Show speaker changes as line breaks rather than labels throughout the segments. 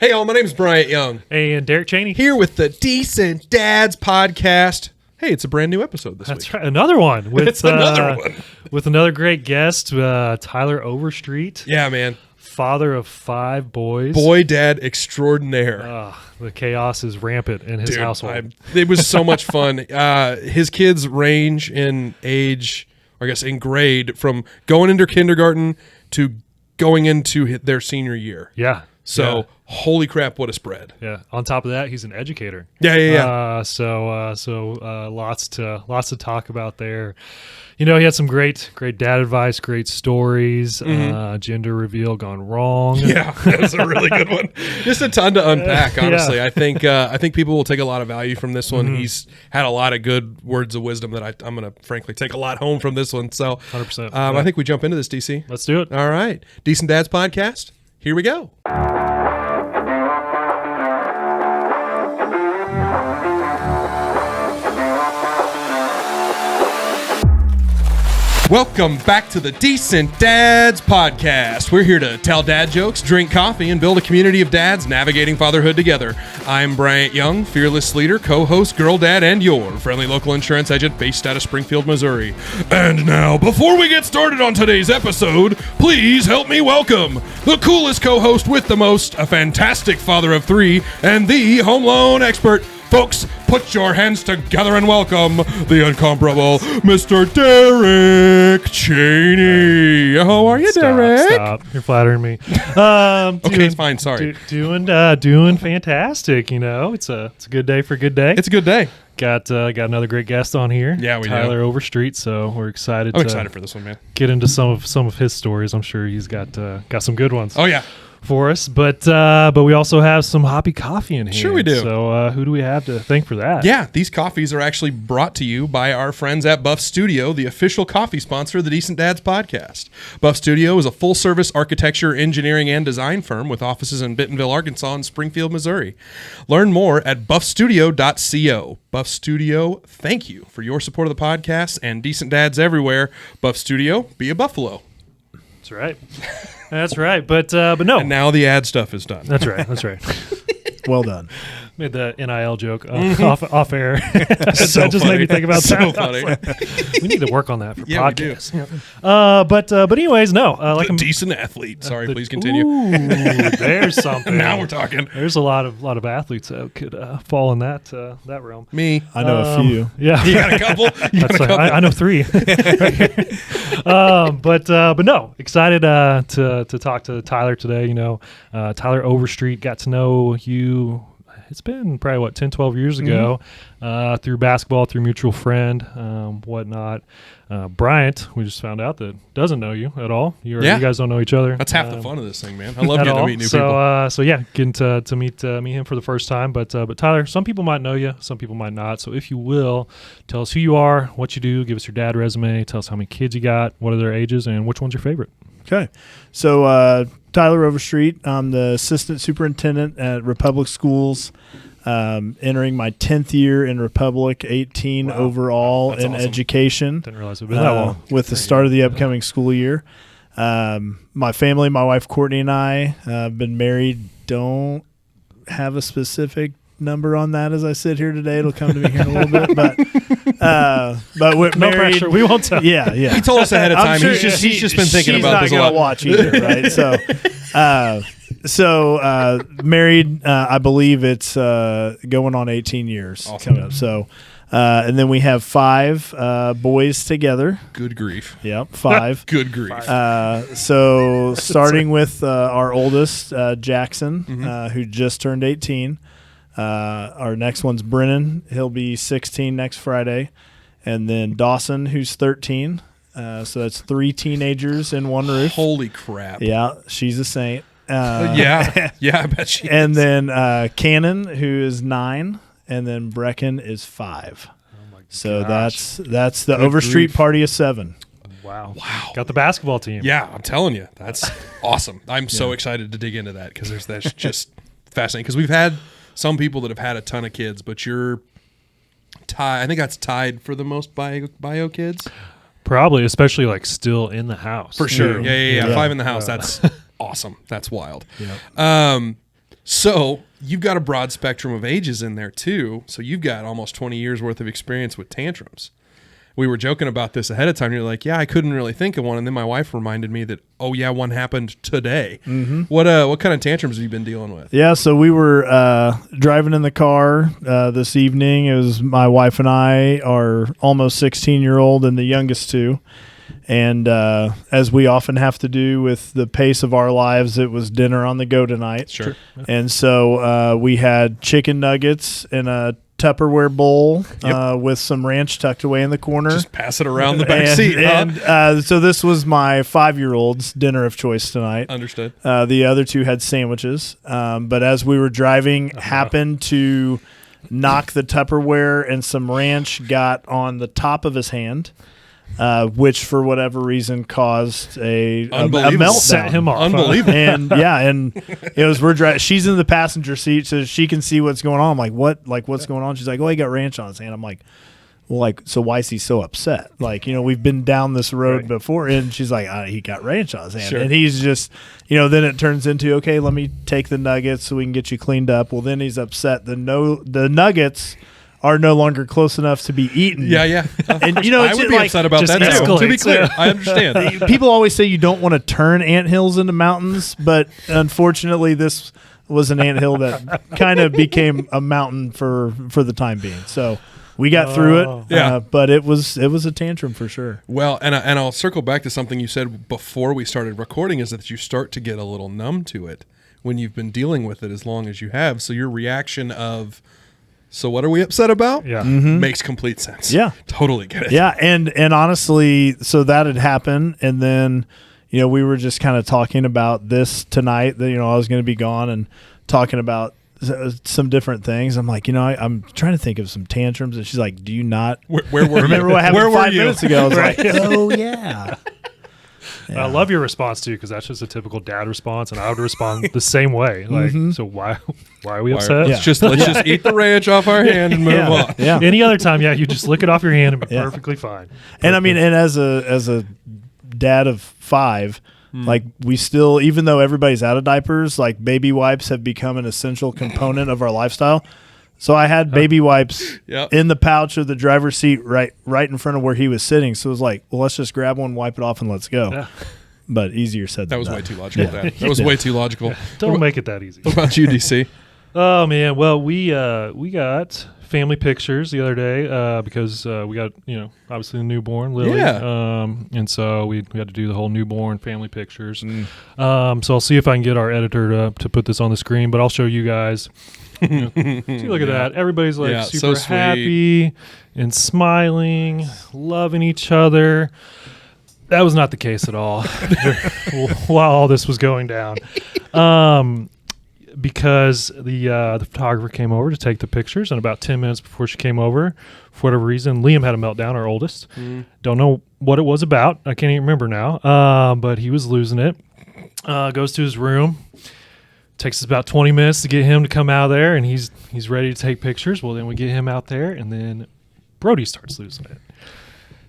Hey, all, my name is Bryant Young.
And Derek Chaney.
Here with the Decent Dads podcast. Hey, it's a brand new episode this week.
That's right. Another one. With,
It's another one.
With another great guest, Tyler Overstreet.
Yeah, man.
Father of 5 boys.
Boy dad extraordinaire.
The chaos is rampant in his household.
It was so much fun. His kids range in age, or I guess in grade, from going into kindergarten to going into their senior year.
Yeah.
So, holy crap, what a spread.
Yeah. On top of that, he's an educator.
Yeah.
So lots to talk about there. You know, he had some great dad advice, great stories, gender reveal gone wrong.
Yeah, that's a really good one. Just a ton to unpack, honestly.
Yeah.
I think people will take a lot of value from this one. He's had a lot of good words of wisdom that I'm going to, frankly, take a lot home from this one. So
100%.
I think we jump into this, DC.
Let's do it.
All right. Decent Dads Podcast. Here we go. Welcome back to the Decent Dads Podcast. We're here to tell dad jokes, drink coffee, and build a community of dads navigating fatherhood together. I'm Bryant Young, fearless leader, co-host, girl dad, and your friendly local insurance agent based out of Springfield, Missouri. And now, before we get started on today's episode, please help me welcome the coolest co-host with the most, a fantastic father of 3, and the home loan expert. Folks, put your hands together and welcome the incomparable Mr. Derek Chaney. How are you, Derek?
Stop. You're flattering me.
Okay, it's fine. Sorry.
Doing fantastic. You know, it's a good day for a good day.
It's a good day.
Got another great guest on here.
Yeah, we do.
Tyler Overstreet. So we're excited.
I'm excited for this one, man.
Get into some of his stories. I'm sure he's got some good ones.
Oh yeah.
For us, but we also have some hoppy coffee in here.
Sure we do.
So who do we have to thank for that?
Yeah, these coffees are actually brought to you by our friends at Buff Studio, the official coffee sponsor of the Decent Dads Podcast. Buff Studio is a full-service architecture, engineering, and design firm with offices in Bentonville, Arkansas, and Springfield, Missouri. Learn more at buffstudio.co. Buff Studio, thank you for your support of the podcast and Decent Dads everywhere. Buff Studio, be a buffalo.
That's right. That's right. But no.
And now the ad stuff is done.
That's right. That's right.
Well done.
Made the NIL joke off air.
So
that just
funny.
made me think about
So
that.
funny.
We need to work on that for
Yeah, we do.
podcasts. But anyways, no.
Like a decent athlete. Sorry, please continue.
Ooh, there's something.
Now we're talking.
There's a lot of athletes that could fall in that realm.
Me.
I know a few.
Yeah,
You got a couple?
I know 3. But no, excited to talk to Tyler today. You know, Tyler Overstreet, got to know you. It's been probably 10, 12 years ago, through basketball, through mutual friend, whatnot. Bryant, we just found out that doesn't know you at all. You guys don't know each other.
That's half the fun of this thing, man. I love getting to meet new people.
So yeah, getting to meet him for the first time. But Tyler, some people might know you, some people might not. So if you will, tell us who you are, what you do, give us your dad resume, tell us how many kids you got, what are their ages, and which one's your favorite.
Okay. So Tyler Overstreet, I'm the assistant superintendent at Republic Schools, entering my 10th year in Republic, 18 overall in
awesome.
Education.
Didn't realize it'd been that long.
With the start of the upcoming school year. My family, my wife Courtney and I have been married, don't have a specific number on that as I sit here today. It'll come to me here in a little bit, but we're
No
married.
pressure. We won't tell.
Yeah.
He told us ahead of time.
Sure
He's just been thinking
she's
about this a
not
lot.
gonna watch either, right? So married. I believe it's going on 18 years coming up. So, and then we have 5 boys together.
Good grief.
Yep, 5.
Good grief.
So starting with our oldest, Jackson, who just turned 18. Our next one's Brennan. He'll be 16 next Friday. And then Dawson, who's 13. So that's 3 teenagers in one roof.
Holy crap.
Yeah, she's a saint.
Yeah, I bet she
And
is.
then Cannon, who is 9. And then Brecken is 5.
Oh my
So
gosh.
that's the
Good
Overstreet
grief.
party of 7.
Wow. Got the basketball team.
Yeah, I'm telling you. That's awesome. I'm so excited to dig into that because that's just fascinating. Because we've had some people that have had a ton of kids, but you're tied. I think that's tied for the most bio kids.
Probably, especially like still in the house.
For sure.
Yeah.
Yeah.
Yeah.
5 in the house. That's awesome. That's wild.
Yeah.
So you've got a broad spectrum of ages in there too. So you've got almost 20 years worth of experience with tantrums. We were joking about this ahead of time. You're like, yeah, I couldn't really think of one. And then my wife reminded me that, oh yeah, one happened today. Mm-hmm. What kind of tantrums have you been dealing with?
Yeah, so we were driving in the car this evening. It was my wife and I, our almost 16-year-old and the youngest two. And as we often have to do with the pace of our lives, it was dinner on the go tonight.
Sure.
And so we had chicken nuggets in a Tupperware bowl with some ranch tucked away in the corner.
Just pass it around the back seat.
And so this was my 5-year-old's dinner of choice tonight.
Understood.
The other two had sandwiches. But as we were driving, happened to knock the Tupperware and some ranch got on the top of his hand. Which for whatever reason caused a meltdown.
Set him off.
Unbelievable.
And it was we're driving. She's in the passenger seat, so she can see what's going on. I'm like, what? Like, what's going on? She's like, oh, he got ranch on his hand. I'm like, well, like, so why is he so upset? Like, we've been down this road before, and she's like, he got ranch on his hand, and he's just, then it turns into, okay, let me take the nuggets so we can get you cleaned up. Well, then he's upset. The nuggets are no longer close enough to be eaten.
Yeah.
And
I would be upset about that too. To be clear, I understand.
People always say you don't want to turn anthills into mountains, but unfortunately, this was an anthill that kind of became a mountain for the time being. So we got through it, but it was a tantrum for sure.
Well, and I'll circle back to something you said before we started recording, is that you start to get a little numb to it when you've been dealing with it as long as you have. So your reaction of, so what are we upset about?
Yeah.
Mm-hmm.
Makes complete sense.
Yeah.
Totally get it.
Yeah, and honestly, so that had happened, and then, we were just kind of talking about this tonight, that, I was going to be gone, and talking about some different things. I'm like, I'm trying to think of some tantrums, and she's like, do you not
where were
remember
you?
what happened
where
5 minutes ago? I was like, oh, yeah.
I love your response too, because that's just a typical dad response, and I would respond the same way. Like, so why are we upset?
Let's just eat the ranch off our hand and move on.
Yeah.
Any other time, you just lick it off your hand and be perfectly fine.
And I mean, and as a dad of 5, like, we still, even though everybody's out of diapers, like, baby wipes have become an essential component of our lifestyle. So I had baby wipes in the pouch of the driver's seat right in front of where he was sitting. So it was like, well, let's just grab one, wipe it off, and let's go. Yeah. But easier said than done.
That was way too logical, Dad. That was way too logical.
Don't make it that easy.
What about you, DC?
Oh, man. Well, we got family pictures the other day because we got, obviously the newborn, Lily.
Yeah.
And so we had to do the whole newborn family pictures. So I'll see if I can get our editor to put this on the screen, but I'll show you guys. See, look at that. Everybody's like super
so
happy and smiling, loving each other. That was not the case at all while all this was going down. Because the photographer came over to take the pictures, and about 10 minutes before she came over, for whatever reason, Liam had a meltdown, our oldest. Don't know what it was about. I can't even remember now. But he was losing it. Goes to his room. Takes us about 20 minutes to get him to come out of there, and he's ready to take pictures. Well, then we get him out there, and then Brody starts losing it.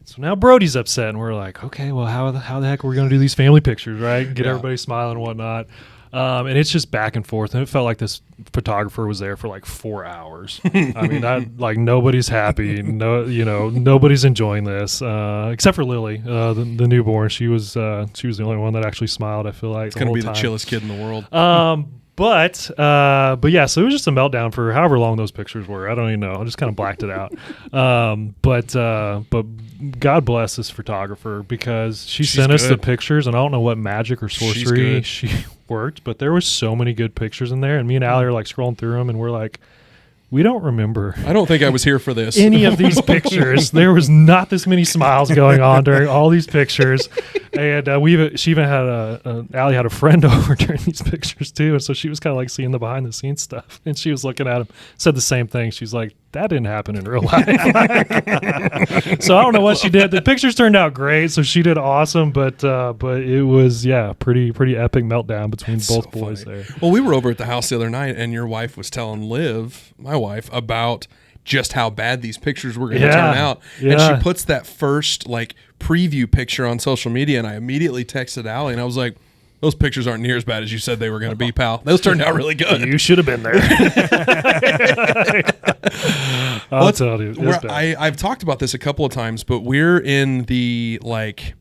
So now Brody's upset, and we're like, okay, well, how the heck are we going to do these family pictures, right? Get everybody smiling and whatnot. And it's just back and forth, and it felt like this photographer was there for like 4 hours. I mean, nobody's happy. Nobody's enjoying this, except for Lily, the newborn. She was the only one that actually smiled. I feel like
it's gonna be the chillest kid in the world.
But yeah, so it was just a meltdown for however long those pictures were. I don't even know. I just kind of blacked it out. But God bless this photographer, because she sent us the pictures, and I don't know what magic or sorcery she worked, but there was so many good pictures in there, and me and Allie are like scrolling through them, and we're like, we don't remember.
I don't think I was here for this.
Any of these pictures. There was not this many smiles going on during all these pictures. And she even had Allie had a friend over during these pictures too. And so she was kind of like seeing the behind the scenes stuff. And she was looking at him, said the same thing. She's like, that didn't happen in real life. So I don't know what she did. The pictures turned out great. So she did awesome. But it was, pretty epic meltdown between both boys there.
Well, we were over at the house the other night, and your wife was telling Liv, my wife, about just how bad these pictures were going to turn out. Yeah. And she puts that first preview picture on social media, and I immediately texted Allie, and I was like, Those pictures aren't near as bad as you said they were going to be, pal. Those turned out really good.
You should have been there. I'll tell you.
I've talked about this a couple of times, but we're in the, like,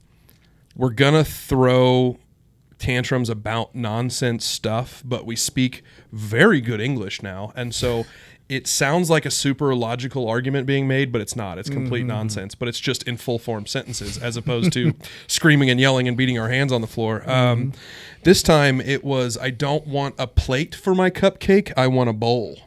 we're going to throw tantrums about nonsense stuff, but we speak very good English now. And so it sounds like a super logical argument being made, but it's not. It's complete nonsense, but it's just in full form sentences as opposed to screaming and yelling and beating our hands on the floor. This time it was, I don't want a plate for my cupcake. I want a bowl.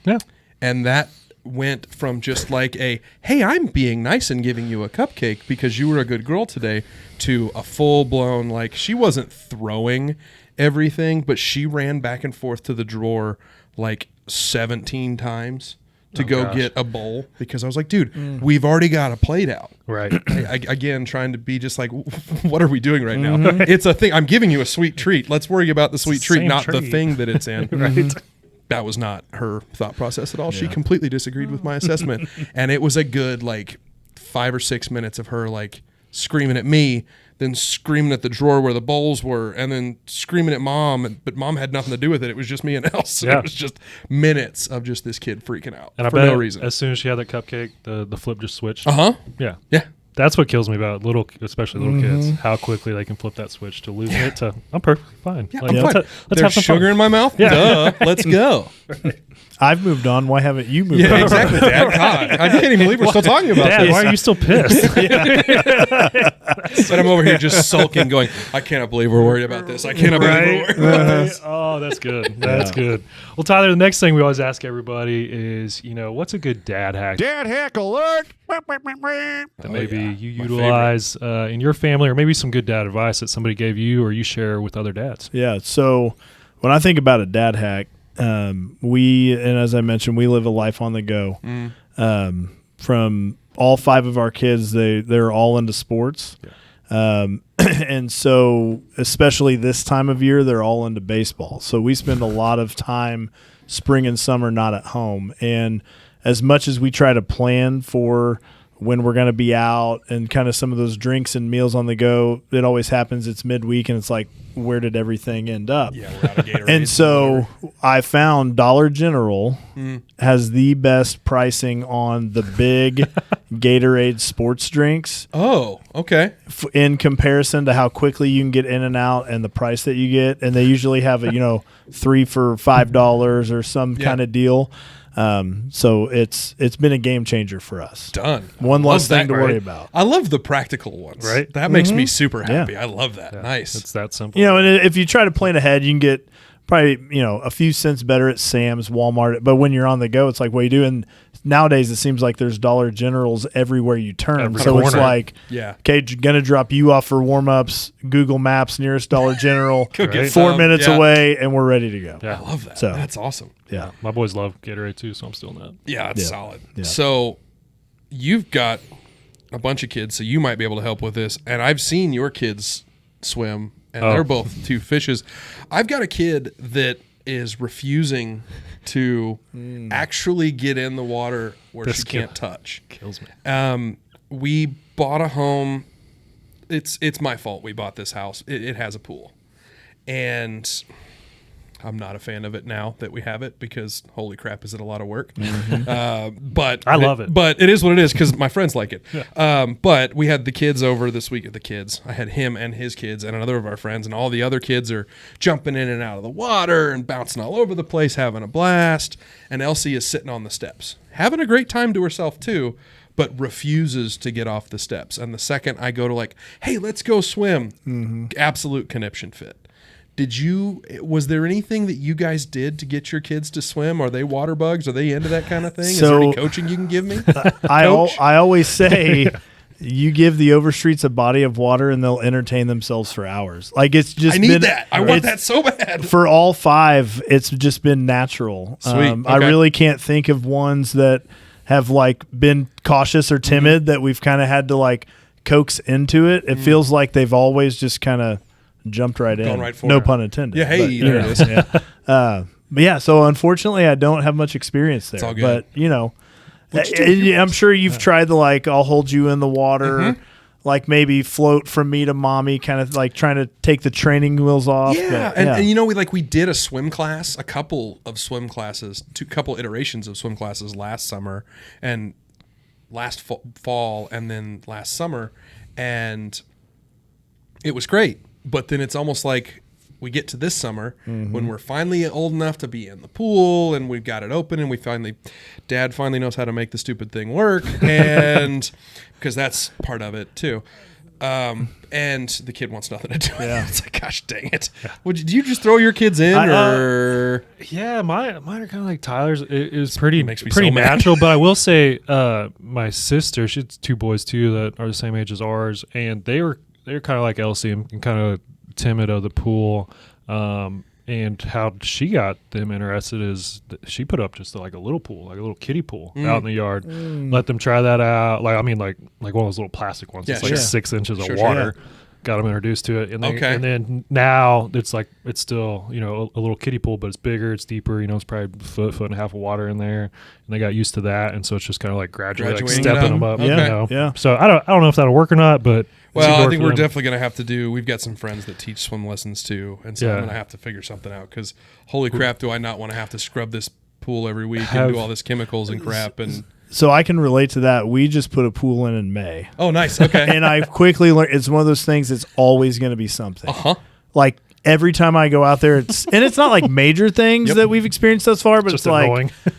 Yeah.
And that went from just like a, hey, I'm being nice and giving you a cupcake because you were a good girl today, to a full blown, like, she wasn't throwing everything, but she ran back and forth to the drawer like 17 times to get a bowl because I was like, dude, we've already got a plate out.
Right.
Again, trying to be just like, what are we doing right now? It's a thing. I'm giving you a sweet treat. Let's worry about the sweet treat, not the thing that it's in.
Right.
That was not her thought process at all. Yeah. She completely disagreed with my assessment. And it was a good, like, 5 or 6 minutes of her, like, screaming at me, then screaming at the drawer where the bowls were, and then screaming at mom, but mom had nothing to do with it. It was just me and Els. So it was just minutes of just this kid freaking out
and
for no reason.
As soon as she had that cupcake, the flip just switched.
Uh-huh.
Yeah.
Yeah.
That's what kills me about especially little kids, how quickly they can flip that switch to losing it to, I'm perfectly fine.
Yeah,
like,
I'm fine.
Let's
There's
have some
sugar
fun.
in my mouth?
Yeah.
Duh. Let's go.
I've moved on. Why haven't you moved on?
Yeah, exactly, Dad. God, I can't even believe we're still talking about
Dad,
this.
why are you still pissed?
But I'm over here just sulking, going, I cannot believe we're worried about this. I cannot believe we're worried about this.
Oh, that's good. That's good. Well, Tyler, the next thing we always ask everybody is, what's a good dad hack
Dad hack alert!
that maybe you utilize in your family, or maybe some good dad advice that somebody gave you or you share with other dads?
Yeah. So when I think about a dad hack, and as I mentioned, we live a life on the go. From all 5 of our kids, they're all into sports. Yeah. And so especially this time of year, they're all into baseball. So we spend a lot of time spring and summer not at home. And as much as we try to plan for when we're going to be out and kind of some of those drinks and meals on the go, it always happens. It's midweek and it's like, where did everything end up?
Yeah, we're out of Gatorade.
And so I found Dollar General has the best pricing on the big Gatorade sports drinks.
Oh, okay.
In comparison to how quickly you can get in and out and the price that you get. And they usually have a, 3 for $5 or some kind of deal. So it's been a game changer for us.
Done.
One less thing to worry about.
I love the practical ones.
Right.
That makes me super happy.
Yeah.
I love that.
Yeah,
nice.
It's that simple.
And if you try to plan ahead, you can get probably, a few cents better at Sam's, Walmart. But when you're on the go, it's like, what do you do? And nowadays it seems like there's Dollar Generals everywhere you turn.
Every
so
corner.
it's like,
Yeah.
okay, going to drop you off for warm-ups, Google Maps, nearest Dollar General,
Go get
4
some.
minutes
Yeah.
away, and we're ready to go.
Yeah.
I love that.
So-
That's awesome.
Yeah.
My boys love Gatorade too, so I'm still not.
Yeah, it's
Yeah.
solid.
Yeah.
So you've got a bunch of kids, so you might be able to help with this. And I've seen your kids swim, and they're both 2 fishes. I've got a kid that is refusing to actually get in the water where
This
she
kid
can't touch.
Kills me.
We bought a home. It's my fault we bought this house. It has a pool. And I'm not a fan of it now that we have it because holy crap, is it a lot of work. But
I love it.
But it is what it is because my friends like it. But we had the kids over this week. The kids, I had him and his kids and another of our friends, and all the other kids are jumping in and out of the water and bouncing all over the place, having a blast. And Elsie is sitting on the steps, having a great time to herself too, but refuses to get off the steps. And the second I go to like, hey, let's go swim, absolute conniption fit. Was there anything that you guys did to get your kids to swim? Are they water bugs? Are they into that kind of thing? Is there any coaching you can give me?
I always say you give the Overstreets a body of water and they'll entertain themselves for hours. Like it's just
I need that. I want that so bad.
For all 5, it's just been natural.
Sweet. Okay.
I really can't think of ones that have like been cautious or timid that we've kind of had to like coax into it. It feels like they've always just kind of jumped right in.
Right for
no
it.
pun intended.
Yeah, hey,
but,
there it is.
Yeah. But yeah, so unfortunately I don't have much experience there.
It's all good.
But I'm sure you've tried the like I'll hold you in the water like maybe float from me to mommy, kind of like trying to take the training wheels off.
Yeah,
But,
and you know, we did a swim class, a couple of swim classes, couple iterations of swim classes last summer and last fall, and then last summer, and it was great. But then it's almost like we get to this summer when we're finally old enough to be in the pool and we've got it open and Dad finally knows how to make the stupid thing work, and because that's part of it too. And the kid wants nothing to do with it. It's like, gosh dang it. Do you just throw your kids in or?
Yeah, mine are kind of like Tyler's. It was pretty
so
natural, but I will say my sister, she has 2 boys too that are the same age as ours, and they're kind of like Elsie and kind of timid of the pool. And how she got them interested is she put up just like a little pool, like a little kiddie pool out in the yard. Let them try that out. Like one of those little plastic ones.
Yeah,
it's like 6 inches of water. Got them introduced to it, and then now it's still a little kiddie pool, but it's bigger, it's deeper. It's probably foot and a half of water in there, and they got used to that, and so it's just kind of like gradually like stepping them up.
Okay.
So I don't know if that'll work or not, but
well, I think we're definitely going to have to do. We've got some friends that teach swim lessons too, and so I'm going to have to figure something out because holy crap, do I not want to have to scrub this pool every week and do all this chemicals and crap and.
So I can relate to that. We just put a pool in May.
Oh, nice. Okay.
And I quickly learned it's one of those things that's always going to be something. Like every time I go out there, it's not like major things that we've experienced thus far, but
just
it's
annoying.
Like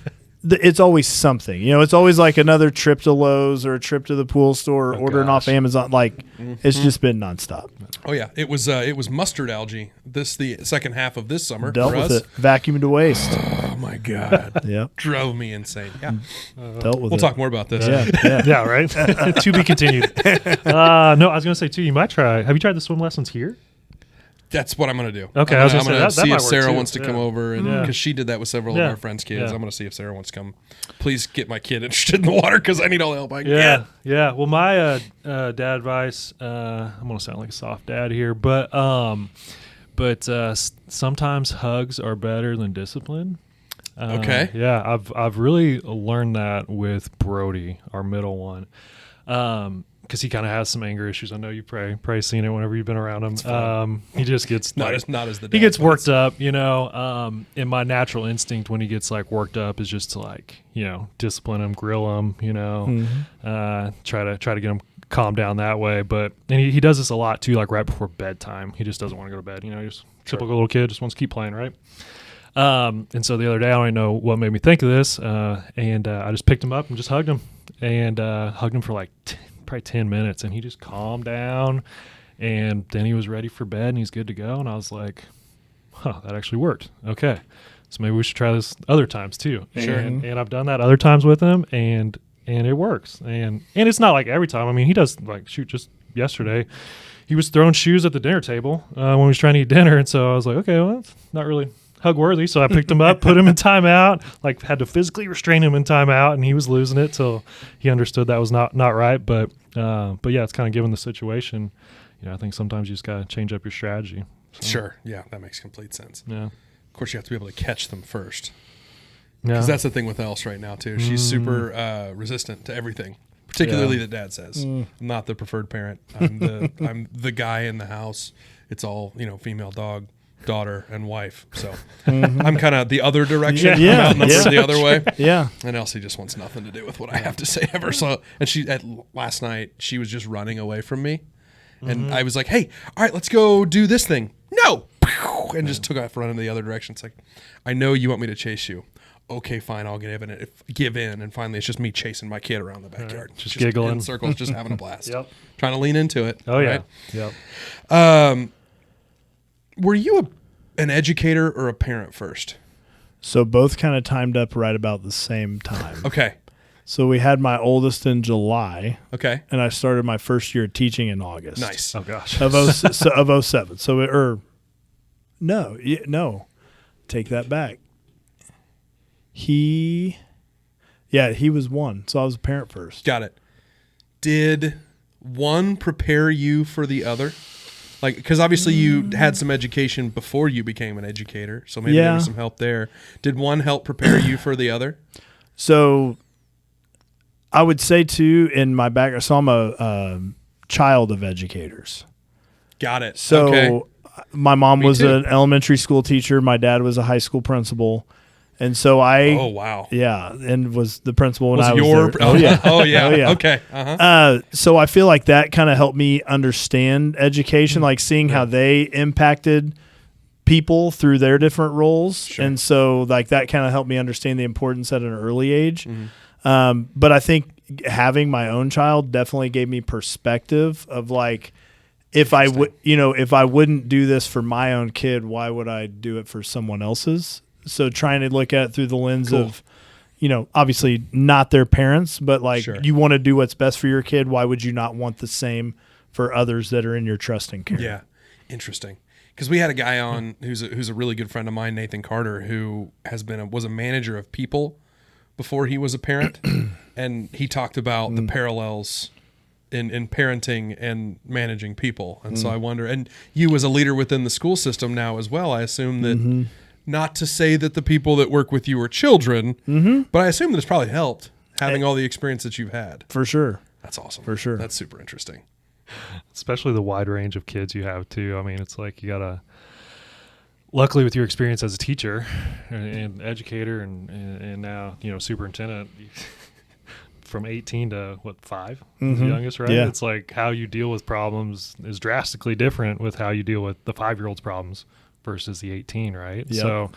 it's always something. It's always like another trip to Lowe's or a trip to the pool store or ordering off Amazon. Like it's just been nonstop.
Oh yeah, it was mustard algae. The second half of this summer
Dealt
for
with
us.
it. Vacuumed to waste.
Oh my god.
Yep.
Drove me insane. Yeah.
Dealt with
We'll
it.
talk more about this.
Yeah, right. To be continued. No, I was gonna say too. You might try. Have you tried the swim lessons here?
That's what I'm going to do.
Okay,
I'm
going
to
to
see if Sarah wants to come over, and
Yeah.
because she did that with several of our friends' kids.
Yeah.
I'm going to see if Sarah wants to come. Please get my kid interested in the water because I need all the help I can
Yeah,
get.
yeah. Well, my dad advice. I'm gonna sound like a soft dad here, but sometimes hugs are better than discipline.
Okay.
Yeah, I've really learned that with Brody, our middle one. Because he kind of has some anger issues. I know you've probably seen it whenever you've been around him. He just gets
not as the dad,
he gets worked up, and my natural instinct when he gets like worked up is just to discipline him, grill him, try to get him calm down that way. But and he does this a lot too, like right before bedtime. He just doesn't want to go to bed. Just typical little kid, just wants to keep playing, right? And so the other day, I don't even know what made me think of this, and I just picked him up and just hugged him, and hugged him for like probably 10 minutes, and he just calmed down, and then he was ready for bed and he's good to go. And I was like, that actually worked. Okay, so maybe we should try this other times too.
Sure.
And I've done that other times with him, and it works. And it's not like every time. I mean, he does just yesterday he was throwing shoes at the dinner table when we was trying to eat dinner, and so I was like, okay, well, that's not really hug worthy. So I picked him up, put him in timeout, had to physically restrain him in timeout, and he was losing it till he understood that was not right. But yeah, it's kind of given the situation. I think sometimes you just got to change up your strategy. So,
Sure. Yeah, that makes complete sense.
Yeah.
Of course, you have to be able to catch them first.
Yeah.
Because that's the thing with Else right now too. She's super resistant to everything, particularly that Dad says. I'm not the preferred parent. I'm the guy in the house. It's all female dog, daughter, and wife. So I'm kind of the other direction.
Yeah.
I'm outnumbered the other way.
Yeah.
And Elsie just wants nothing to do with what I have to say ever. So, and last night she was just running away from me, and I was like, "Hey, all right, let's go do this thing." No, and just took off running the other direction. It's like, I know you want me to chase you. Okay, fine, I'll give in. And finally, it's just me chasing my kid around the backyard,
just giggling
in circles, just having a blast.
Yep.
Trying to lean into it.
Oh
right?
yeah. Yep.
Were you an educator or a parent first?
So both kind of timed up right about the same time.
Okay.
So we had my oldest in July,
Okay.
and I started my first year of teaching in August.
Nice.
Oh gosh.
Of 07. So no, take that back. He was 1. So I was a parent first.
Got it. Did one prepare you for the other? Like, because obviously you had some education before you became an educator, so maybe there was some help there. Did one help prepare you for the other?
So I would say too, in my background, so I'm a child of educators.
Got it.
So
okay.
my mom was
too.
an elementary school teacher. My dad was a high school principal. And so
Oh, wow.
Yeah, and was the principal when I was
your
there. Oh, yeah.
Oh, yeah.
Oh, yeah.
Okay. Uh-huh.
So I feel like that kind of helped me understand education, like seeing how they impacted people through their different roles.
Sure.
And so like that kind of helped me understand the importance at an early age.
Mm-hmm.
But I think having my own child definitely gave me perspective of like, if I would, if I wouldn't do this for my own kid, why would I do it for someone else's? So trying to look at it through the lens of, obviously not their parents, but like you want to do what's best for your kid. Why would you not want the same for others that are in your trusting care?
Yeah. Interesting. Because we had a guy on who's a really good friend of mine, Nathan Carter, who was a manager of people before he was a parent. And he talked about the parallels in parenting and managing people. And so I wonder, and you as a leader within the school system now as well, I assume that not to say that the people that work with you are children, but I assume that it's probably helped having all the experience that you've had.
For sure.
That's awesome.
For sure.
That's super interesting.
Especially the wide range of kids you have too. I mean, it's like you gotta, luckily with your experience as a teacher and educator and now, superintendent, from 18 to 5 is the youngest, right?
Yeah.
It's like how you deal with problems is drastically different with how you deal with the 5-year-old's problems versus the 18, right?
Yep.
So,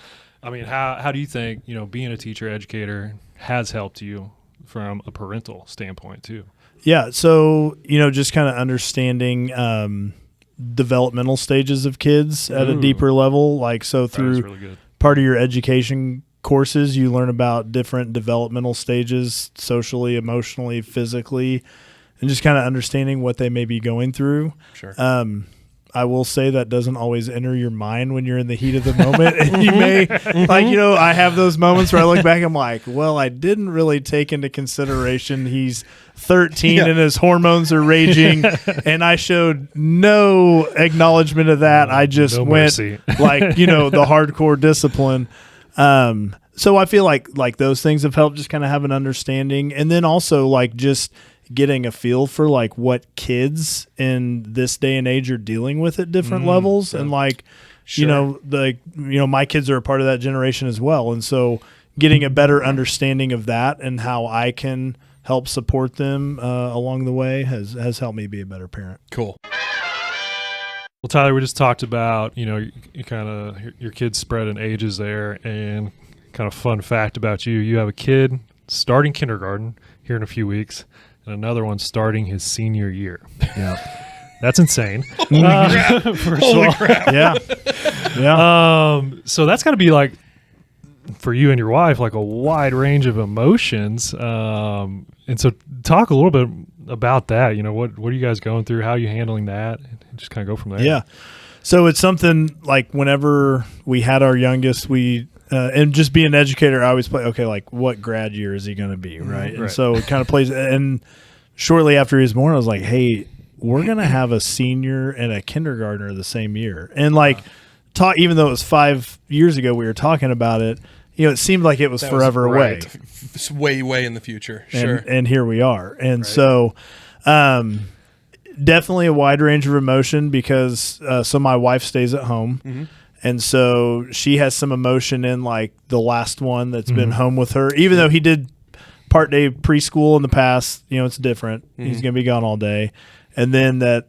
I mean, how do you think, being a teacher educator has helped you from a parental standpoint too?
Yeah. So, just kind of understanding developmental stages of kids at a deeper level. Like, so through
really good.
part of your education courses, you learn about different developmental stages, socially, emotionally, physically, and just kind of understanding what they may be going through.
Sure.
I will say that doesn't always enter your mind when you're in the heat of the moment. And you may, I have those moments where I look back, I'm like, well, I didn't really take into consideration he's 13 and his hormones are raging. And I showed no acknowledgement of that. I just went the hardcore discipline. So I feel like those things have helped just kind of have an understanding. And then also like just getting a feel for like what kids in this day and age are dealing with at different levels. And like, my kids are a part of that generation as well. And so getting a better understanding of that and how I can help support them along the way has helped me be a better parent.
Cool.
Well, Tyler, we just talked about, you kind of your kids spread in ages there, and kind of fun fact about you. You have a kid starting kindergarten here in a few weeks, and another one starting his senior year.
Yeah.
That's insane.
Holy crap. Holy crap.
Yeah. Yeah.
So that's got to be like, for you and your wife, like a wide range of emotions. And so talk a little bit about that. What are you guys going through? How are you handling that? And just kind of go from there.
Yeah. So it's something like whenever we had our youngest, we and just being an educator, I always play, okay, like what grad year is he going to be, right? And so it kind of plays. And shortly after he was born, I was like, hey, we're going to have a senior and a kindergartner the same year. And like, even though it was 5 years ago we were talking about it, it seemed like it was forever away.
It's way in the future. Sure.
And here we are. And so definitely a wide range of emotion because so my wife stays at home. Mm-hmm. And so she has some emotion in like the last one that's been home with her, even though he did part day preschool in the past, it's different. He's going to be gone all day. And then that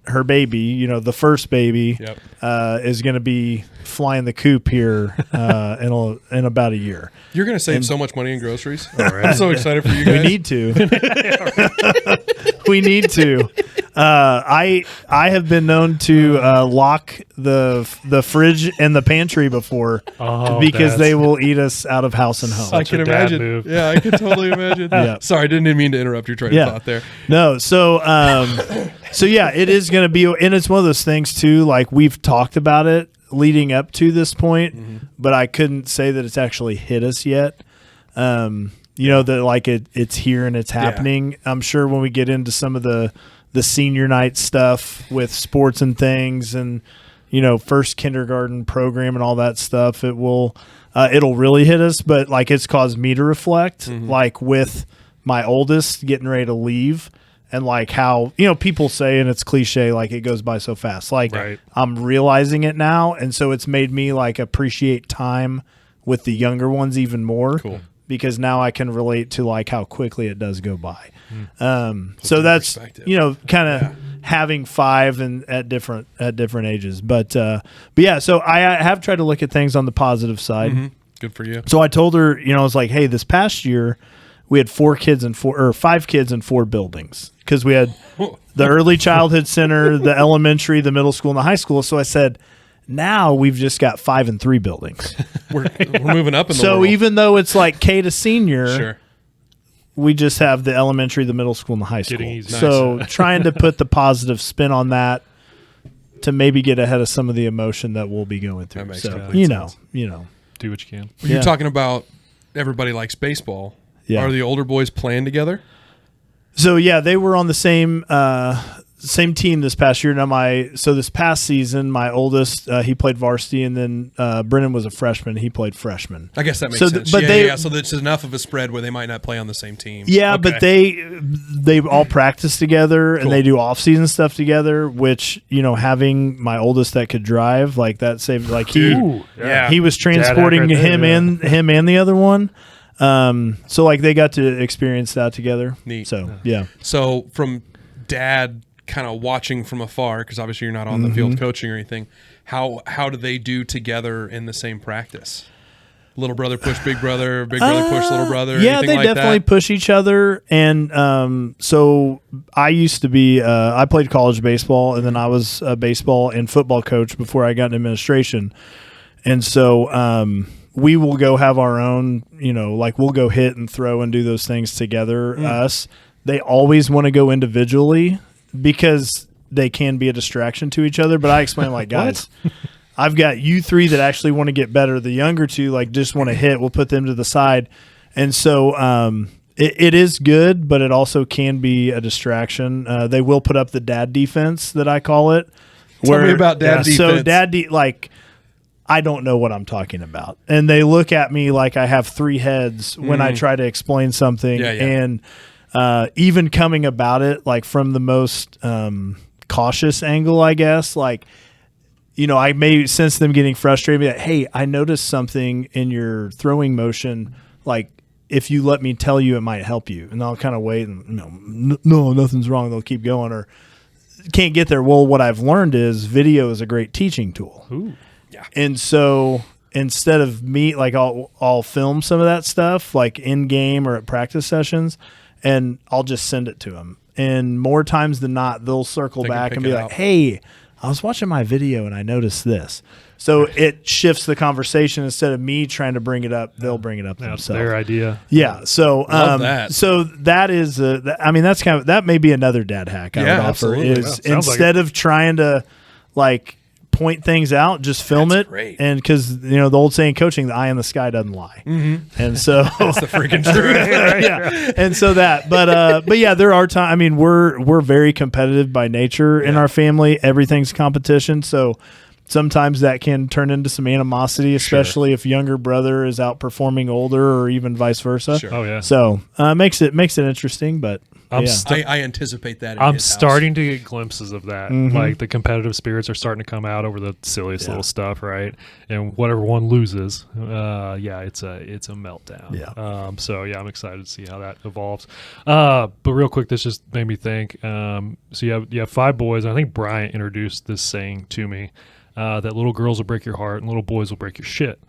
her baby, the first baby, is going to be flying the coop here in about a year.
You're going to save so much money in groceries. All right. I'm so excited for you guys.
We need to. We need to. I have been known to lock the fridge and the pantry before because they will eat us out of house and home.
I can imagine. Move. Yeah, I can totally imagine. Sorry, I didn't mean to interrupt your train of thought there.
No, so yeah, it is going to be, and it's one of those things too. Like we've talked about it leading up to this point, but I couldn't say that it's actually hit us yet. That like it's here and it's happening. I'm sure when we get into some of the senior night stuff with sports and things and, first kindergarten program and all that stuff, it'll really hit us. But like it's caused me to reflect, like with my oldest getting ready to leave and like how, people say, and it's cliche, like it goes by so fast. Like
Right.
I'm realizing it now. And so it's made me like appreciate time with the younger ones even more.
Cool.
Because now I can relate to like how quickly it does go by. So that's, kind of having 5 and at different ages. But yeah, so I have tried to look at things on the positive side.
Mm-hmm. Good for you.
So I told her, I was like, hey, this past year we had 5 kids in 4 buildings, because we had the early childhood center, the elementary, the middle school, and the high school. So I said, now we've just got 5 and 3 buildings.
We're moving up in the
So
world.
even though it's like K to senior,
Sure.
we just have the elementary, the middle school, and the high school.
Getting easy.
So trying to put the positive spin on that to maybe get ahead of some of the emotion that we'll be going through.
That makes
So
complete sense.
Do what you can.
You're
Yeah.
talking about everybody likes baseball.
Yeah.
Are the older boys playing together?
So yeah, they were on the same team this past year. Now this past season, my oldest he played varsity, and then Brennan was a freshman. He played freshman.
I guess that makes
So
sense.
but
So there's enough of a spread where they might not play on the same team.
Yeah,
Okay.
but they all practice together and
Cool.
they do off-season stuff together, which, having my oldest that could drive, like that saved, like
Ooh,
yeah.
he was transporting
Dad act right
him
there,
and the other one. So like they got to experience that together.
Neat.
So, yeah.
So from dad kind of watching from afar, because obviously you're not on the
Mm-hmm.
field coaching or anything, how do they do together in the same practice? Little brother push big brother push little brother?
Yeah,
anything
they
like
definitely
that?
push each other. And so I used to be, I played college baseball, and then I was a baseball and football coach before I got into administration. And so we will go have our own, like we'll go hit and throw and do those things together, us. They always want to go individually because they can be a distraction to each other. But I explain, like, guys, I've got you 3 that actually want to get better. The younger 2, like, just want to hit. We'll put them to the side. And so it is good, but it also can be a distraction. They will put up the dad defense that I call it.
Tell me about dad defense.
So like, I don't know what I'm talking about. And they look at me like I have 3 heads when I try to explain something.
Yeah.
And even coming about it, like from the most cautious angle, I guess, like, I may sense them getting frustrated. Be like, hey, I noticed something in your throwing motion. Like, if you let me tell you, it might help you. And I'll kind of wait and, no, nothing's wrong. They'll keep going or can't get there. Well, what I've learned is video is a great teaching tool.
Ooh.
Yeah.
And so instead of me, like I'll film some of that stuff like in game or at practice sessions, and I'll just send it to them. And more times than not, they'll circle
They can
back
pick
and be
it
like,
up.
hey, I was watching my video and I noticed this. So it shifts the conversation. Instead of me trying to bring it up, they'll bring it up
That's
themselves.
their idea.
Yeah. So,
Love that.
so that is, that's that may be another dad hack I
Yeah,
would offer
absolutely.
is
Well, sounds like
instead of trying to like point things out, just film
That's
it.
great.
And because, the old saying, coaching, the eye in the sky doesn't lie. Mm-hmm. And so
That's the freaking truth.
yeah. And so but yeah, there are times, we're very competitive by nature in our family. Everything's competition. So sometimes that can turn into some animosity, especially if younger brother is outperforming older or even vice versa.
Sure.
Oh yeah.
So makes it interesting, but
I'm
yeah.
st-
I anticipate that. In
I'm
his house.
starting to get glimpses of that.
Mm-hmm.
Like the competitive spirits are starting to come out over the silliest little stuff, right? And whatever one loses, it's a meltdown.
Yeah.
So yeah, I'm excited to see how that evolves. But real quick, this just made me think. So you have 5 boys. And I think Bryant introduced this saying to me. That little girls will break your heart and little boys will break your shit.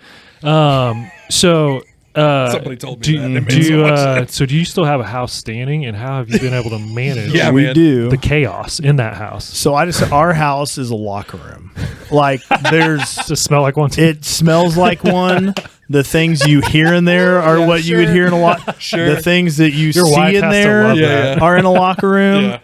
Somebody told me that. It made so much sense.
So do you still have a house standing, and how have you been able to manage
Yeah,
we
man.
do.
the chaos in that house?
So our house is a locker room. Like there's,
Does it smell like one too?
it smells like one. The things you hear in there are
Yeah,
what you would
sure.
hear in a lot.
Sure.
The things that you
Your wife
see in
has to
there
love
that.
are in a locker room.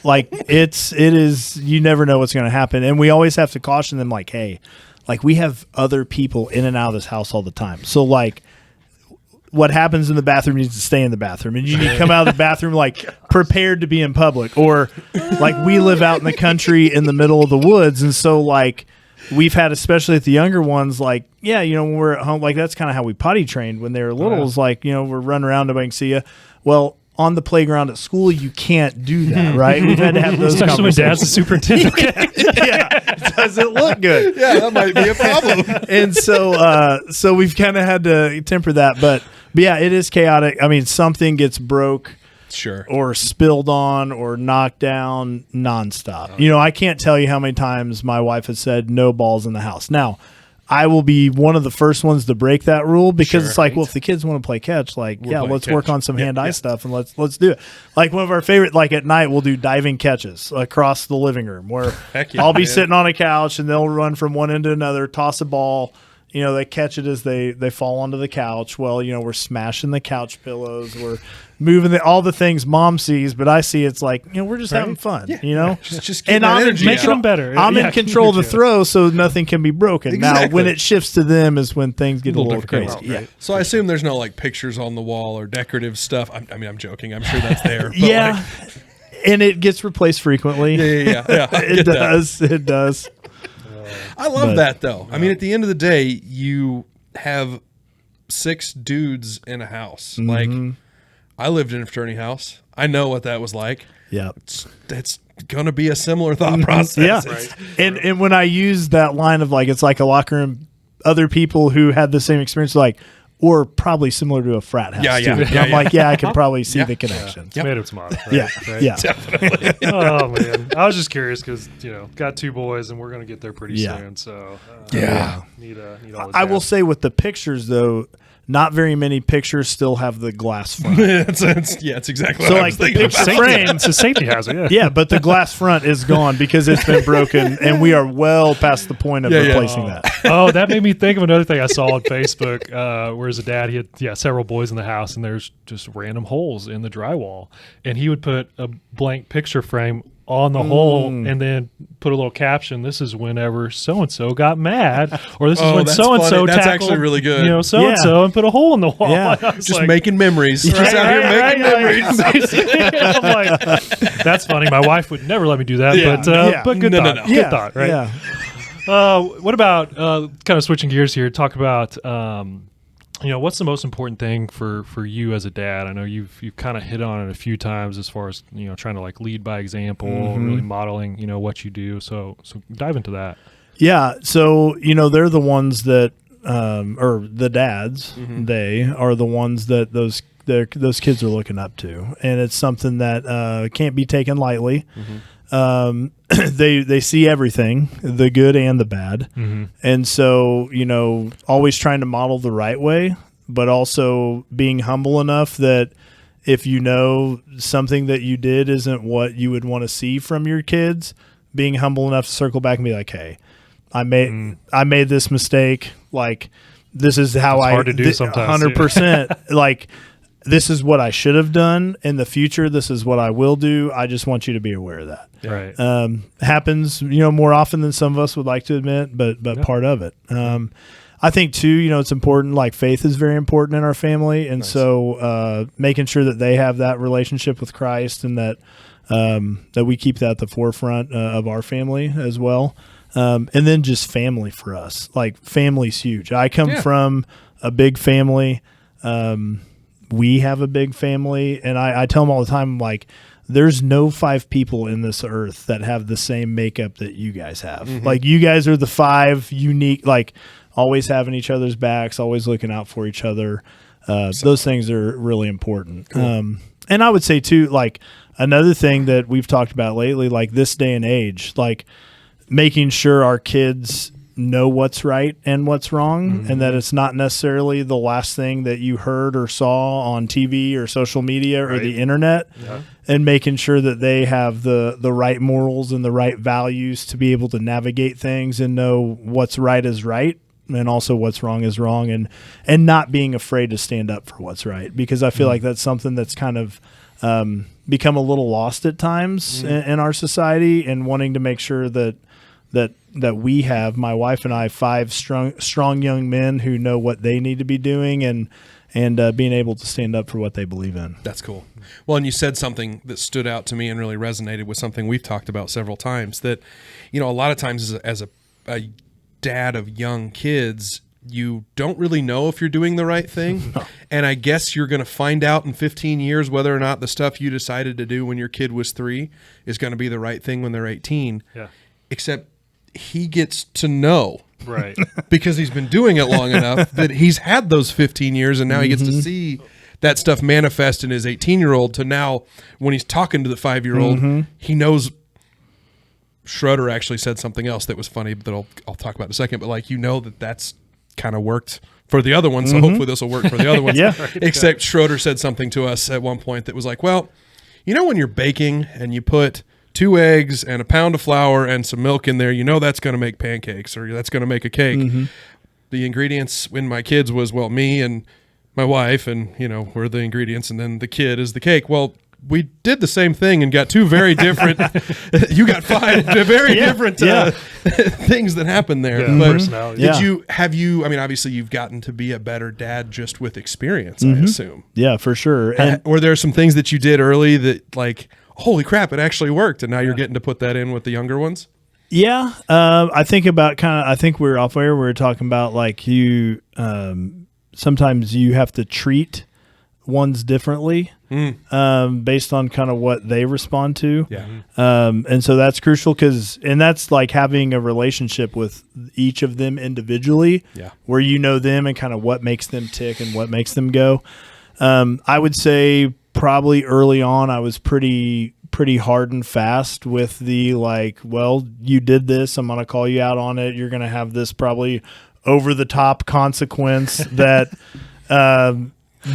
Like it is, you never know what's going to happen. And we always have to caution them like, hey, like we have other people in and out of this house all the time. So like, what happens in the bathroom needs to stay in the bathroom, and you need to come out of the bathroom like prepared to be in public. Or like we live out in the country in the middle of the woods, and so like we've had, especially at the younger ones, like when we're at home, like that's kind of how we potty trained when they were little. Is like we're running around, nobody can see you. Well, on the playground at school, you can't do that, right? We've had to have those
Especially when dad's the
conversations.
superintendent.
Yeah, it doesn't look good.
Yeah, that might be a problem.
And so we've kind of had to temper that. But yeah, it is chaotic. I mean, something gets broke.
Sure.
Or spilled on or knocked down nonstop. You know, I can't tell you how many times my wife has said no balls in the house. Now, I will be one of the first ones to break that rule because it's like, well, if the kids want to play catch, like, let's work on some hand-eye stuff and let's do it. Like one of our favorite, like at night, we'll do diving catches across the living room where I'll be sitting on a couch and they'll run from one end to another, toss a ball. You know, they catch it as they fall onto the couch. Well, you know, we're smashing the couch pillows. We're moving all the things mom sees, but I see it's like, you know, we're just having fun, you know?
Just getting that energy
making them better.
I'm in control of the throw, so nothing can be broken.
Exactly.
Now, when it shifts to them is when things get a little crazy.
Right. Yeah. So I assume there's no like pictures on the wall or decorative stuff. I mean, I'm joking. I'm sure that's there. But
yeah. And it gets replaced frequently.
Yeah.
It does. It does.
I love that though. I mean, at the end of the day, you have 6 dudes in a house. Like, I lived in a fraternity house. I know what that was like.
Yeah.
It's going to be a similar thought process.
Yeah. Right. And when I use that line of like, it's like a locker room, other people who had the same experience, like, or probably similar to a frat house. Too. I'm like, I can probably see the connection.
Tomato, tomato. Right?
Yeah.
Definitely.
Oh man, I was just curious because got 2 boys and we're gonna get there pretty soon. So need all the
I will say with the pictures though, not very many pictures still have the glass front.
it's exactly
So
what I
like
was
the
thinking
picture
about.
frame,
it's a safety hazard.
yeah, but the glass front is gone because it's been broken, and we are well past the point of replacing that.
Oh, that made me think of another thing I saw on Facebook. Where as a dad, he had several boys in the house, and there's just random holes in the drywall, and he would put a blank picture frame on the hole and then put a little caption. This is whenever so and so got mad, or this is when so and so tackled.
That's actually really good.
So and so, and put a hole in the wall.
Yeah.
Just like, making memories. Just out here making memories.
I'm like, that's funny. My wife would never let me do that, but good thought.
No.
Good thought, right?
Yeah.
What about kind of switching gears here? Talk about what's the most important thing for you as a dad? I know you've kind of hit on it a few times as far as trying to like lead by example, really modeling what you do. So dive into that.
Yeah. So they're the ones that or the dads. They are the ones that those kids are looking up to, and it's something that can't be taken lightly. They see everything, the good and the bad. And so, always trying to model the right way, but also being humble enough that if something that you did isn't what you would want to see from your kids, being humble enough to circle back and be like, hey, I made this mistake. Like, this is how
it's hard to do sometimes.
100%. Like, this is what I should have done in the future. This is what I will do. I just want you to be aware of that.
Right.
Happens, more often than some of us would like to admit, but part of it. I think too, it's important. Like, faith is very important in our family, and so making sure that they have that relationship with Christ, and that we keep that at the forefront of our family as well. And then just family for us. Like, family's huge. I come from a big family. We have a big family, and I tell them all the time, like, there's no 5 people in this earth that have the same makeup that you guys have. Like, you guys are the 5 unique, like, always having each other's backs, always looking out for each other. Those things are really important. Cool. And I would say too, like, another thing that we've talked about lately, like this day and age, like making sure our kids know what's right and what's wrong, and that it's not necessarily the last thing that you heard or saw on TV or social media or the internet, and making sure that they have the right morals and the right values to be able to navigate things and know what's right is right and also what's wrong is wrong, and not being afraid to stand up for what's right, because I feel like that's something that's kind of become a little lost at times in our society, and wanting to make sure that we have, my wife and I, 5 strong young men who know what they need to be doing, and being able to stand up for what they believe in.
That's cool. Well, and you said something that stood out to me and really resonated with something we've talked about several times, that, a lot of times as a dad of young kids, you don't really know if you're doing the right thing. And I guess you're going to find out in 15 years whether or not the stuff you decided to do when your kid was 3 is going to be the right thing when they're 18.
Yeah.
Except he gets to know.
Right.
Because he's been doing it long enough that he's had those 15 years and now he gets to see that stuff manifest in his 18-year-old to now when he's talking to the 5-year-old, he knows. Schroeder actually said something else that was funny that I'll talk about in a second, but like, that's kind of worked for the other one, so hopefully this will work for the other one. Except Schroeder said something to us at one point that was like, well, when you're baking and you put 2 eggs and a pound of flour and some milk in there, that's going to make pancakes or that's going to make a cake. The ingredients when my kids was, me and my wife and, we're the ingredients and then the kid is the cake. Well, we did the same thing and got 2 very different. You got 5 very different things that happened there.
Yeah,
but have you? I mean, obviously, you've gotten to be a better dad just with experience. I assume.
Yeah, for sure. And
were there some things that you did early that, like, holy crap, it actually worked, and now you're getting to put that in with the younger ones?
Yeah, I think about I think we were off air. We were talking about like you. Sometimes you have to treat ones differently based on kind of what they respond to. And so that's crucial and that's like having a relationship with each of them individually where them and kind of what makes them tick and what makes them go. I would say probably early on I was pretty hard and fast with the like, well, you did this, I'm going to call you out on it. You're going to have this probably over the top consequence that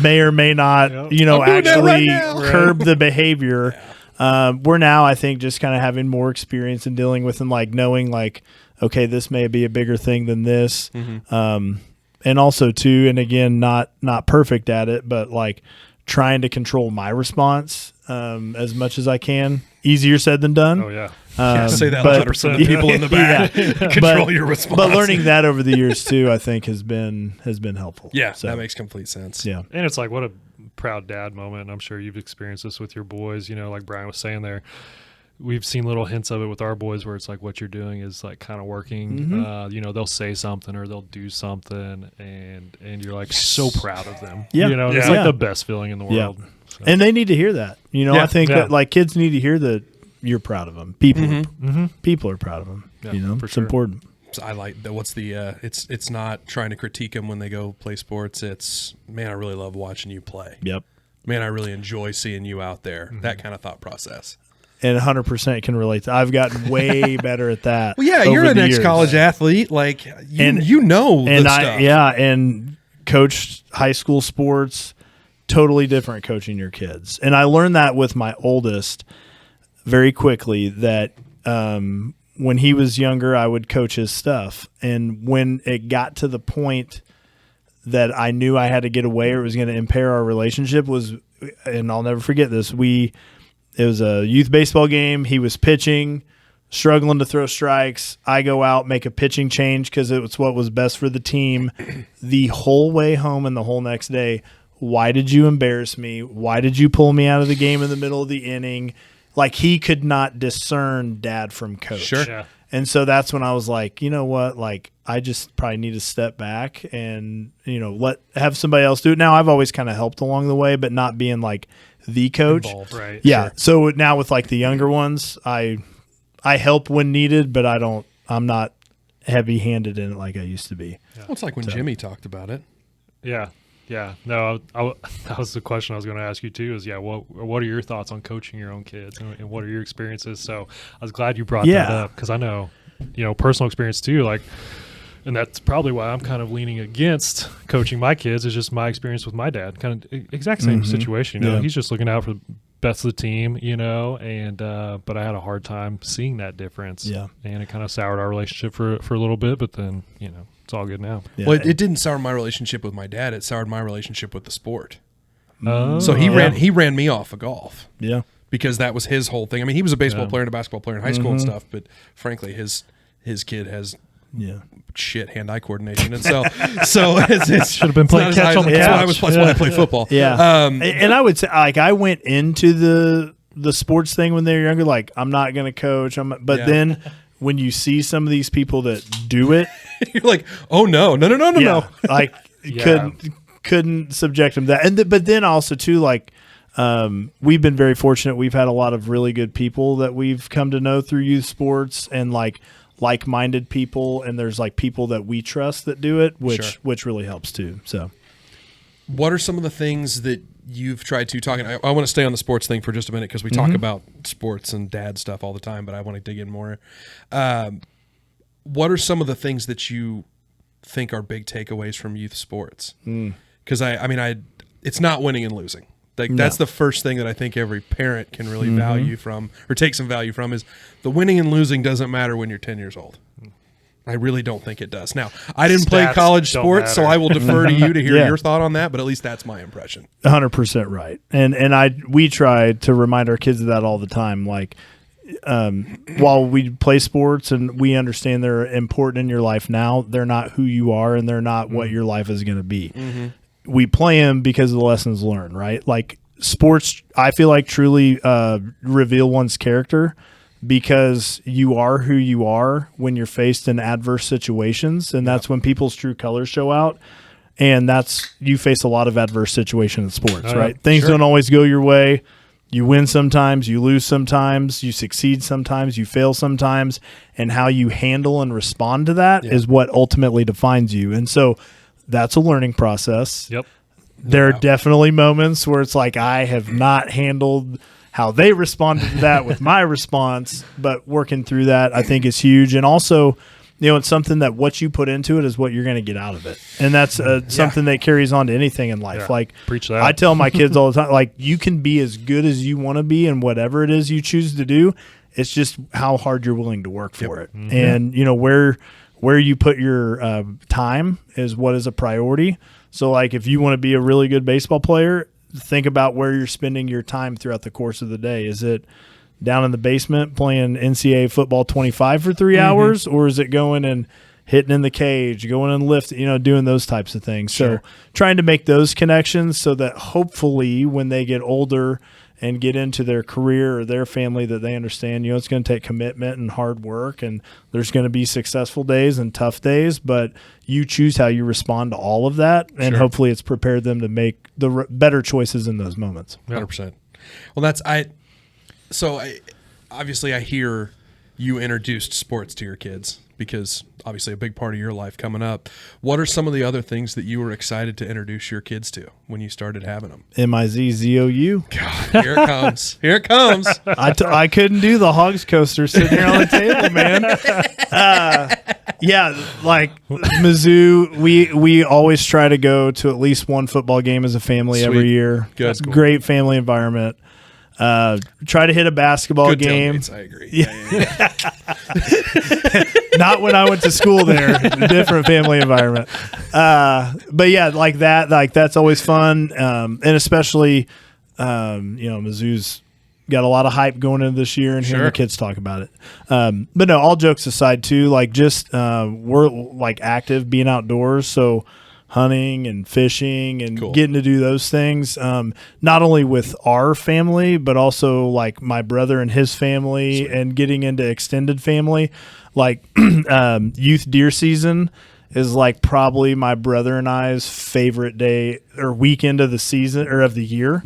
may or may not, actually curb the behavior. We're now, I think, just kind of having more experience in dealing with and like knowing like, okay, this may be a bigger thing than this. And also too, and again, not perfect at it, but like trying to control my response as much as I can. Easier said than done.
Oh yeah.
Say that louder for the people in the back. Control your response.
But learning that over the years too, I think has been helpful.
Yeah, so that makes complete sense.
Yeah,
and it's like what a proud dad moment. And I'm sure you've experienced this with your boys. Like Brian was saying there. We've seen little hints of it with our boys where it's like what you're doing is like kind of working. They'll say something or they'll do something, and you're like so proud of them.
Yeah,
it's like the best feeling in the world.
Yeah. So. And they need to hear that. I think that like kids need to hear that you're proud of them. People are proud of them.
Yeah,
it's important.
So I like that. What's the? It's not trying to critique them when they go play sports. It's, man, I really love watching you play.
Yep.
Man, I really enjoy seeing you out there. That kind of thought process.
And 100% can relate to. I've gotten way better at that.
Well, yeah, you're an ex-college athlete. Like you know the stuff.
And coached high school sports. Totally different coaching your kids. And I learned that with my oldest very quickly that when he was younger, I would coach his stuff. And when it got to the point that I knew I had to get away or it was going to impair our relationship and I'll never forget this, it was a youth baseball game. He was pitching, struggling to throw strikes. I go out, make a pitching change because it was what was best for the team. The whole way home and the whole next day, why did you embarrass me? Why did you pull me out of the game in the middle of the inning? Like he could not discern dad from coach.
Sure.
Yeah.
And so that's when I was like, you know what? Like I just probably need to step back and, have somebody else do it. Now I've always kind of helped along the way, but not being like the coach.
Involved, right.
Yeah. Sure. So now with like the younger ones, I help when needed, but I'm not heavy handed in it like I used to be.
Yeah. Well, it's like when Jimmy talked about it.
Yeah. Yeah, no, that was the question I was going to ask you too. Is what are your thoughts on coaching your own kids, and what are your experiences? So I was glad you brought that up because I know, personal experience too. Like, and that's probably why I'm kind of leaning against coaching my kids. Is just my experience with my dad, kind of exact same situation. He's just looking out for the best of the team, and but I had a hard time seeing that difference. Yeah, and it kind of soured our relationship for a little bit, but then it's all good now.
Yeah. Well, it didn't sour my relationship with my dad. It soured my relationship with the sport. So he ran me off of golf.
Yeah,
because that was his whole thing. I mean, he was a baseball player and a basketball player in high school and stuff. But frankly, his kid has shit hand-eye coordination, and so it
should have been playing catch on the couch.
That's why I play football.
Yeah, and I would say like I went into the sports thing when they were younger. Like I'm not going to coach. Then when you see some of these people that do it,
You're like, oh no.
like couldn't subject them to that. But then also too, like, we've been very fortunate. We've had a lot of really good people that we've come to know through youth sports, and like-minded people, and there's like people that we trust that do it, which really helps too. So,
what are some of the things that you've tried to talk? I want to stay on the sports thing for just a minute because we talk about sports and dad stuff all the time, but I want to dig in more. What are some of the things that you think are big takeaways from youth sports? Because I mean, it's not winning and losing. That's the first thing that I think every parent can really value from, or take some value from, is the winning and losing doesn't matter when you're 10 years old. I really don't think it does. Now, I didn't play college sports, so I will defer to you to hear your thought on that, but at least that's my impression.
100% right. And we try to remind our kids of that all the time. Like, while we play sports and we understand they're important in your life now, they're not who you are, and they're not what your life is going to be. We play them because of the lessons learned, right? Like, sports, I feel like, truly reveal one's character, because you are who you are when you're faced in adverse situations, and that's when people's true colors show out. And you face a lot of adverse situations in sports, right? Things don't always go your way. You win sometimes, you lose sometimes, you succeed sometimes, you fail sometimes, and how you handle and respond to that is what ultimately defines you. And so that's a learning process.
Yep.
There are definitely moments where it's like, I have not handled how they responded to that with my response, but working through that, I think, is huge. And also, it's something that what you put into it is what you're going to get out of it. And that's something that carries on to anything in life. Like,
preach that.
I tell my kids all the time, like, you can be as good as you want to be in whatever it is you choose to do. It's just how hard you're willing to work for it. And, where you put your time is what is a priority. So, like, if you want to be a really good baseball player, think about where you're spending your time throughout the course of the day. Is it down in the basement playing NCAA football 25 for 3 hours, or is it going and hitting in the cage, going and lifting, doing those types of things? So trying to make those connections so that hopefully when they get older and get into their career or their family, that they understand, it's going to take commitment and hard work, and there's going to be successful days and tough days, but you choose how you respond to all of that, and hopefully it's prepared them to make the better choices in those moments.
100%. Well, obviously I hear you introduced sports to your kids, because obviously a big part of your life coming up. What are some of the other things that you were excited to introduce your kids to when you started having them?
MIZZOU.
God, here it comes. Here it comes.
I couldn't do the Hogs coaster sitting here on the table, man. Like Mizzou, we always try to go to at least one football game as a family every year.
Good. Cool.
Great family environment. Try to hit a basketball
Good
game.
Tailgates, I agree. Yeah.
Not when I went to school there. A different family environment. But yeah, like that. Like, that's always fun. And especially, Mizzou's got a lot of hype going into this year, and hearing the kids talk about it. But no, all jokes aside too, like, just we're like active, being outdoors. So hunting and fishing and getting to do those things, not only with our family, but also like my brother and his family, and getting into extended family. Like, youth deer season is like probably my brother and I's favorite day or weekend of the season or of the year,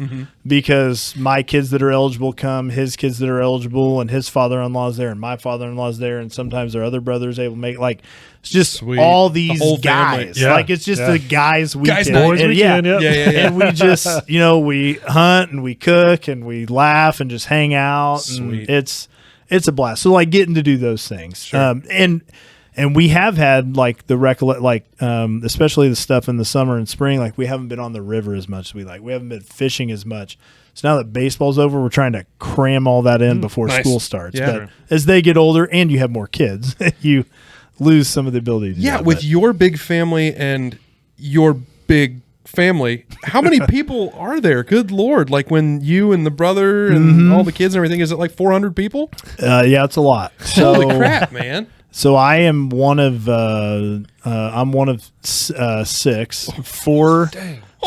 because my kids that are eligible come, his kids that are eligible, and his father-in-law's there, and my father-in-law's there, and sometimes their other brother's able to make, like, it's just all these guys. Like, it's just the guys weekend.
Boys weekend.
And we just, we hunt and we cook and we laugh and just hang out. And it's a blast. So, like, getting to do those things. And we have had, like, especially the stuff in the summer and spring, like, we haven't been on the river as much as we like. We haven't been fishing as much. So now that baseball's over, we're trying to cram all that in before school starts. But as they get older and you have more kids, you lose some of the ability to do that.
With your big family and your big family, how many people are there? Good Lord. Like, when you and the brother and all the kids and everything, is it like 400 people?
Yeah, it's a lot.
Holy crap, man.
So I am one of 6.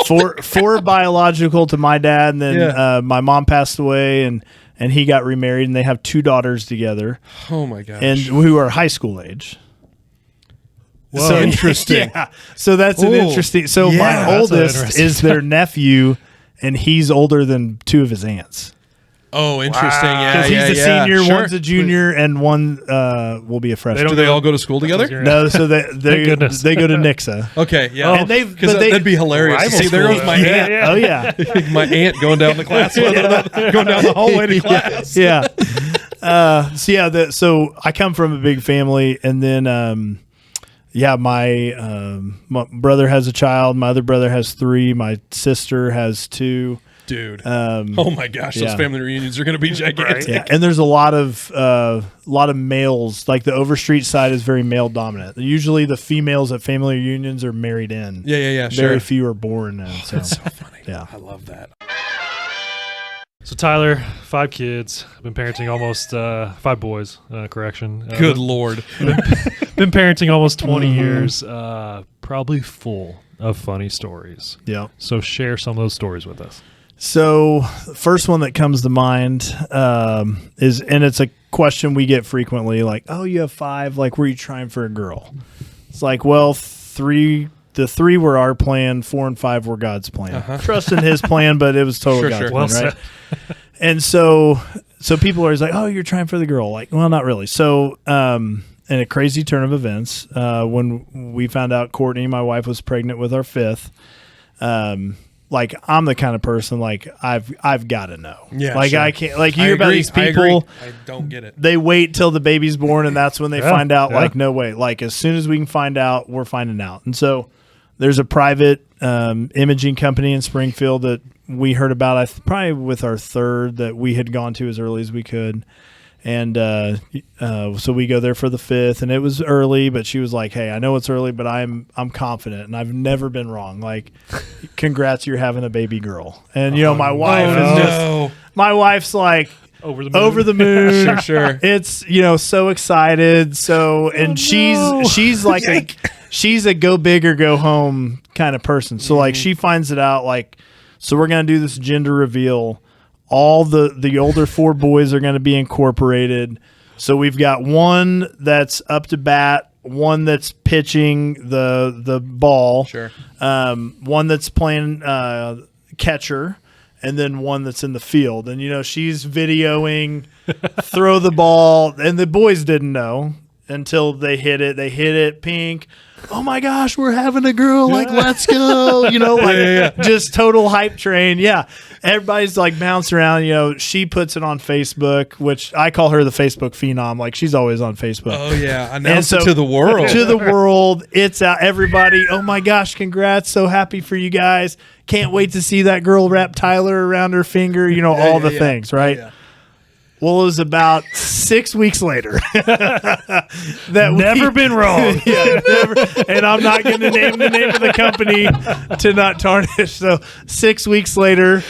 four biological to my dad, and then my mom passed away, and he got remarried, and they have 2 daughters together.
Oh my gosh!
And who are high school age.
Whoa. So interesting.
Yeah. So that's an interesting. So my oldest is their nephew, and he's older than 2 of his aunts.
Oh, interesting.
Wow.
Yeah,
Because he's a senior,
Sure.
one's a junior, and one will be a freshman.
Do they all go to school together?
No, so they go to Nixa.
Okay, yeah.
And
that'd be hilarious. See, there goes my aunt.
Yeah. Oh, yeah.
My aunt going down the class, going down the hallway to class.
Yeah. So I come from a big family, and then my brother has a child. My other brother has 3. My sister has 2.
Dude, oh my gosh, those family reunions are going to be gigantic.
Right? Yeah, and there's a lot of males. Like the Overstreet side is very male dominant. Usually, the females at family reunions are married in.
Yeah.
Very few are born in. So.
That's so funny.
Yeah,
I love that.
So Tyler, 5 kids. I've been parenting almost 5 boys. Correction.
Good Lord.
Been parenting almost 20 years. Probably full of funny stories.
Yeah.
So share some of those stories with us.
So the first one that comes to mind is, and it's a question we get frequently, like, "Oh, you have 5. Like, were you trying for a girl?" It's like, well, 3. The 3 were our plan. 4 and 5 were God's plan. Trust in His plan, but it was totally God's plan, right? And so people are always like, "Oh, you're trying for the girl." Like, well, not really. So, in a crazy turn of events, when we found out Courtney, my wife, was pregnant with our 5th, like, I'm the kind of person, like, I've got to know.
Yeah,
like,
sure.
I can't, like, you hear about these people.
I don't get it.
They wait till the baby's born, and that's when they find out, like, no way. Like, as soon as we can find out, we're finding out. And so there's a private imaging company in Springfield that we heard about, probably with our 3rd, that we had gone to as early as we could. And so we go there for the 5th, and it was early, but she was like, "Hey, I know it's early, but I'm confident, and I've never been wrong. Like, congrats, you're having a baby girl." And my wife's like over the moon.
Sure.
It's so excited. So and she's like she's a go big or go home kind of person. So like she finds it out, like, so we're gonna do this gender reveal. All the older 4 boys are going to be incorporated. So we've got one that's up to bat, one that's pitching the ball, one that's playing catcher, and then one that's in the field. And, she's videoing, throw the ball, and the boys didn't know until they hit it. They hit it pink. Oh my gosh, we're having a girl. Like, let's go. Just total hype train. Yeah. Everybody's like bouncing around. She puts it on Facebook, which I call her the Facebook phenom. Like, she's always on Facebook.
Oh, yeah. Announce it to the world.
To the world. It's out. Everybody, oh my gosh, congrats. So happy for you guys. Can't wait to see that girl wrap Tyler around her finger. All the things, right? Yeah. Well, it was about 6 weeks later that
never been wrong.
Yeah, never. And I'm not going to name the name of the company to not tarnish. So 6 weeks later,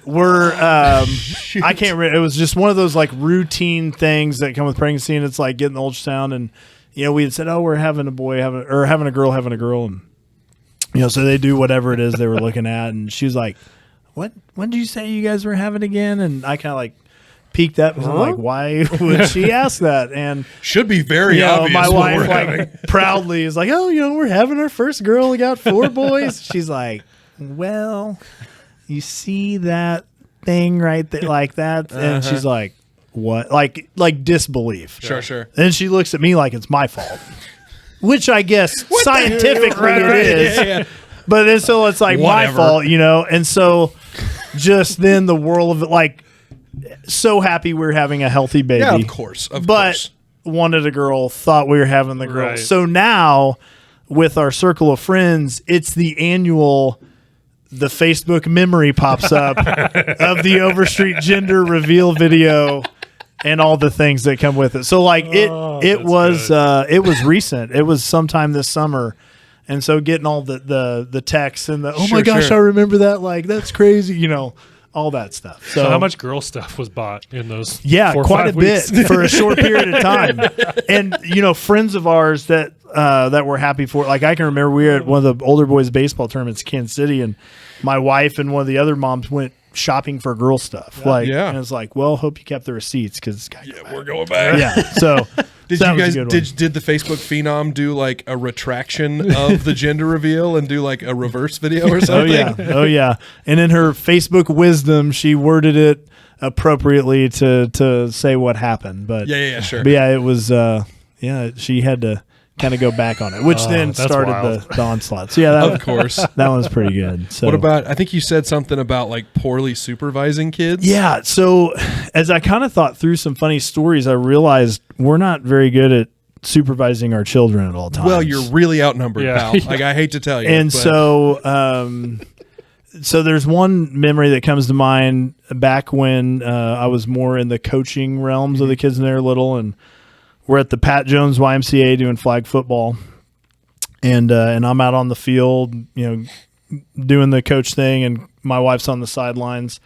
we're I can't remember. It was just one of those like routine things that come with pregnancy, and it's like getting the ultrasound, and we had said, "Oh, we're having a boy, having a girl, and so they do whatever it is they were looking at, and she was like, "What? When did you say you guys were having again?" And I kind of like peeked up and I'm like, why would she ask that? And
should be very obvious.
My wife like proudly is like, "Oh, we're having our first girl. We got 4 boys." She's like, "Well, you see that thing right there like that?" And she's like, "What?" Like disbelief.
Sure.
And she looks at me like it's my fault, which I guess scientifically it is.
Yeah.
But then so it's like my fault, And so just then the world of it, like, so happy we're having a healthy baby.
Yeah, of course.
But wanted a girl, thought we were having the girl. Right. So now with our circle of friends, it's the annual, the Facebook memory pops up of the Overstreet gender reveal video and all the things that come with it. So like it was recent. It was sometime this summer. And so getting all the texts and the, my gosh, I remember that. Like, that's crazy, all that stuff.
So how much girl stuff was bought in those?
Yeah,
4 or
quite
5
a
weeks?
bit for a short period of time. And friends of ours that that were happy for it. Like I can remember we were at one of the older boys baseball tournaments in Kansas City, and my wife and one of the other moms went shopping for girl stuff. And it's like, well, hope you kept the receipts because
we're going back.
Yeah. So
did you guys did the Facebook phenom do like a retraction of the gender reveal and do like a reverse video or something?
Oh yeah. And in her Facebook wisdom, she worded it appropriately to say what happened. But
sure.
But yeah, it was she had to kind of go back on it, which then started the onslaught. So yeah,
of course,
that one's pretty good. So
what about? I think you said something about like poorly supervising kids.
Yeah. So as I kind of thought through some funny stories, I realized we're not very good at supervising our children at all times.
Well, you're really outnumbered, pal. Like I hate to tell you.
And so there's one memory that comes to mind back when I was more in the coaching realms of the kids when they were little, and we're at the Pat Jones YMCA doing flag football, and I'm out on the field, doing the coach thing, and my wife's on the sidelines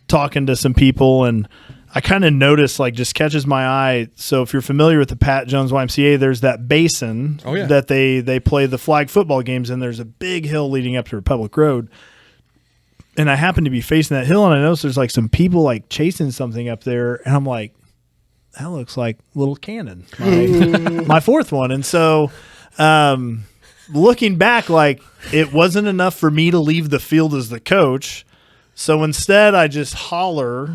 talking to some people, and I kind of noticed, like, just catches my eye. So if you're familiar with the Pat Jones YMCA, there's that basin that they play the flag football games in. There's a big hill leading up to Republic Road, and I happen to be facing that hill, and I noticed there's like some people like chasing something up there, and I'm like, that looks like Little Cannon, my fourth one. And so looking back, like, it wasn't enough for me to leave the field as the coach. So instead I just holler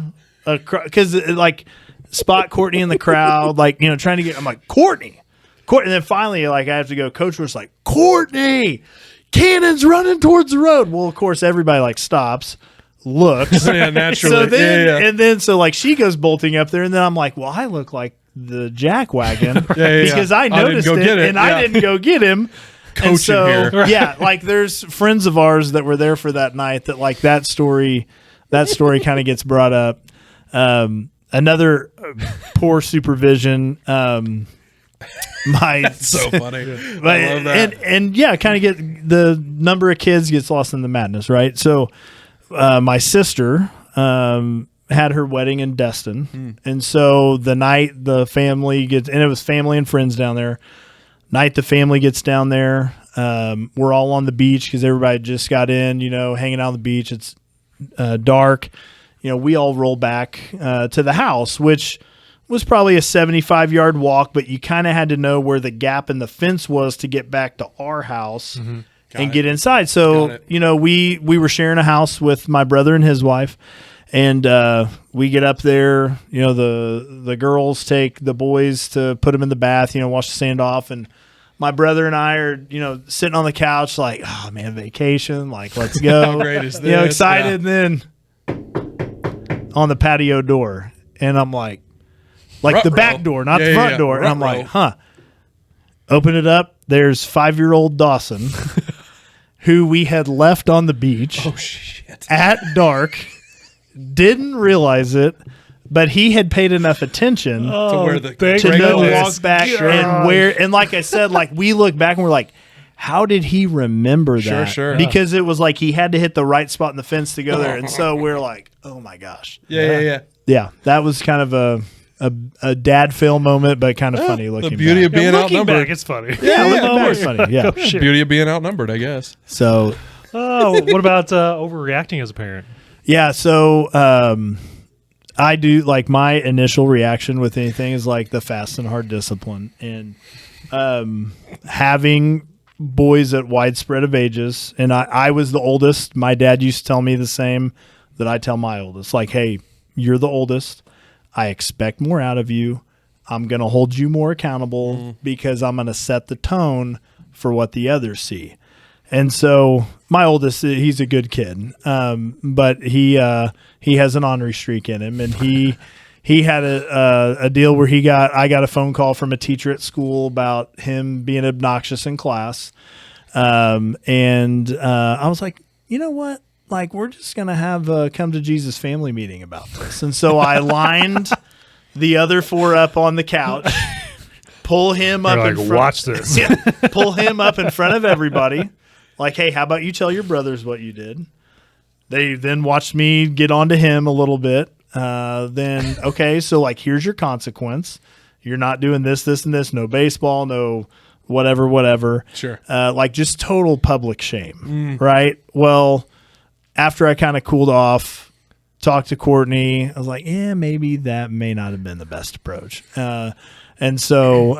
because like spot Courtney in the crowd, like, trying to get, I'm like, Courtney. And then finally, like, I have to go, coach was like, Courtney, Cannon's running towards the road. Well, of course, everybody like stops, looks.
Yeah, naturally.
So then, and then, so like she goes bolting up there, and then I'm like, well, I look like the jack wagon because I noticed I didn't go get him.
Coaching here.
Yeah, like there's friends of ours that were there for that night that like that story kind of gets brought up. Another poor supervision.
That's so funny. I love that.
And yeah, kind of get the number of kids gets lost in the madness, right? So my sister had her wedding in Destin, and so the night the family gets, and it was family and friends down there. Night the family gets down there, we're all on the beach because everybody just got in, hanging out on the beach. It's dark. We all roll back to the house, which was probably a 75-yard walk, but you kind of had to know where the gap in the fence was to get back to our house and get inside. So, we were sharing a house with my brother and his wife, and we get up there. The girls take the boys to put them in the bath, wash the sand off, and my brother and I are, sitting on the couch like, oh, man, vacation, like, let's go.
How great is this?
Excited, and then on the patio door, and I'm like the back door, not the front door. And I'm like, open it up. There's 5-year-old Dawson, who we had left on the beach at dark, didn't realize it, but he had paid enough attention
to where
to know to walk back and like I said, like we look back and we're like, how did he remember that?
Sure.
Because it was like he had to hit the right spot in the fence to go there. And so we're like, oh my gosh.
Yeah.
Yeah, that was kind of a dad fail moment, but kind of funny looking back.
The beauty of being outnumbered.
Back, it's funny.
Yeah, looking back is funny. Yeah.
Beauty of being outnumbered, I guess.
So,
what about overreacting as a parent?
Yeah, so I do, like, my initial reaction with anything is like the fast and hard discipline, and having boys at widespread of ages, and I was the oldest. My dad used to tell me the same that I tell my oldest, like, hey, you're the oldest. I expect more out of you. I'm going to hold you more accountable because I'm going to set the tone for what the others see. And so my oldest, he's a good kid, but he has an ornery streak in him, and he had a deal where I got a phone call from a teacher at school about him being obnoxious in class, and I was like, you know what? Like, we're just going to have a come to Jesus family meeting about this. And so I lined the other 4 up on the couch, pull him up in front.
Watch this.
Yeah, pull him up in front of everybody. Like, hey, how about you tell your brothers what you did? They then watched me get onto him a little bit. Then, okay, so, like, here's your consequence. You're not doing this, this, and this. No baseball, no whatever.
Sure.
Like just total public shame, right? Well, after I kind of cooled off, talked to Courtney, I was like, yeah, maybe that may not have been the best approach. And so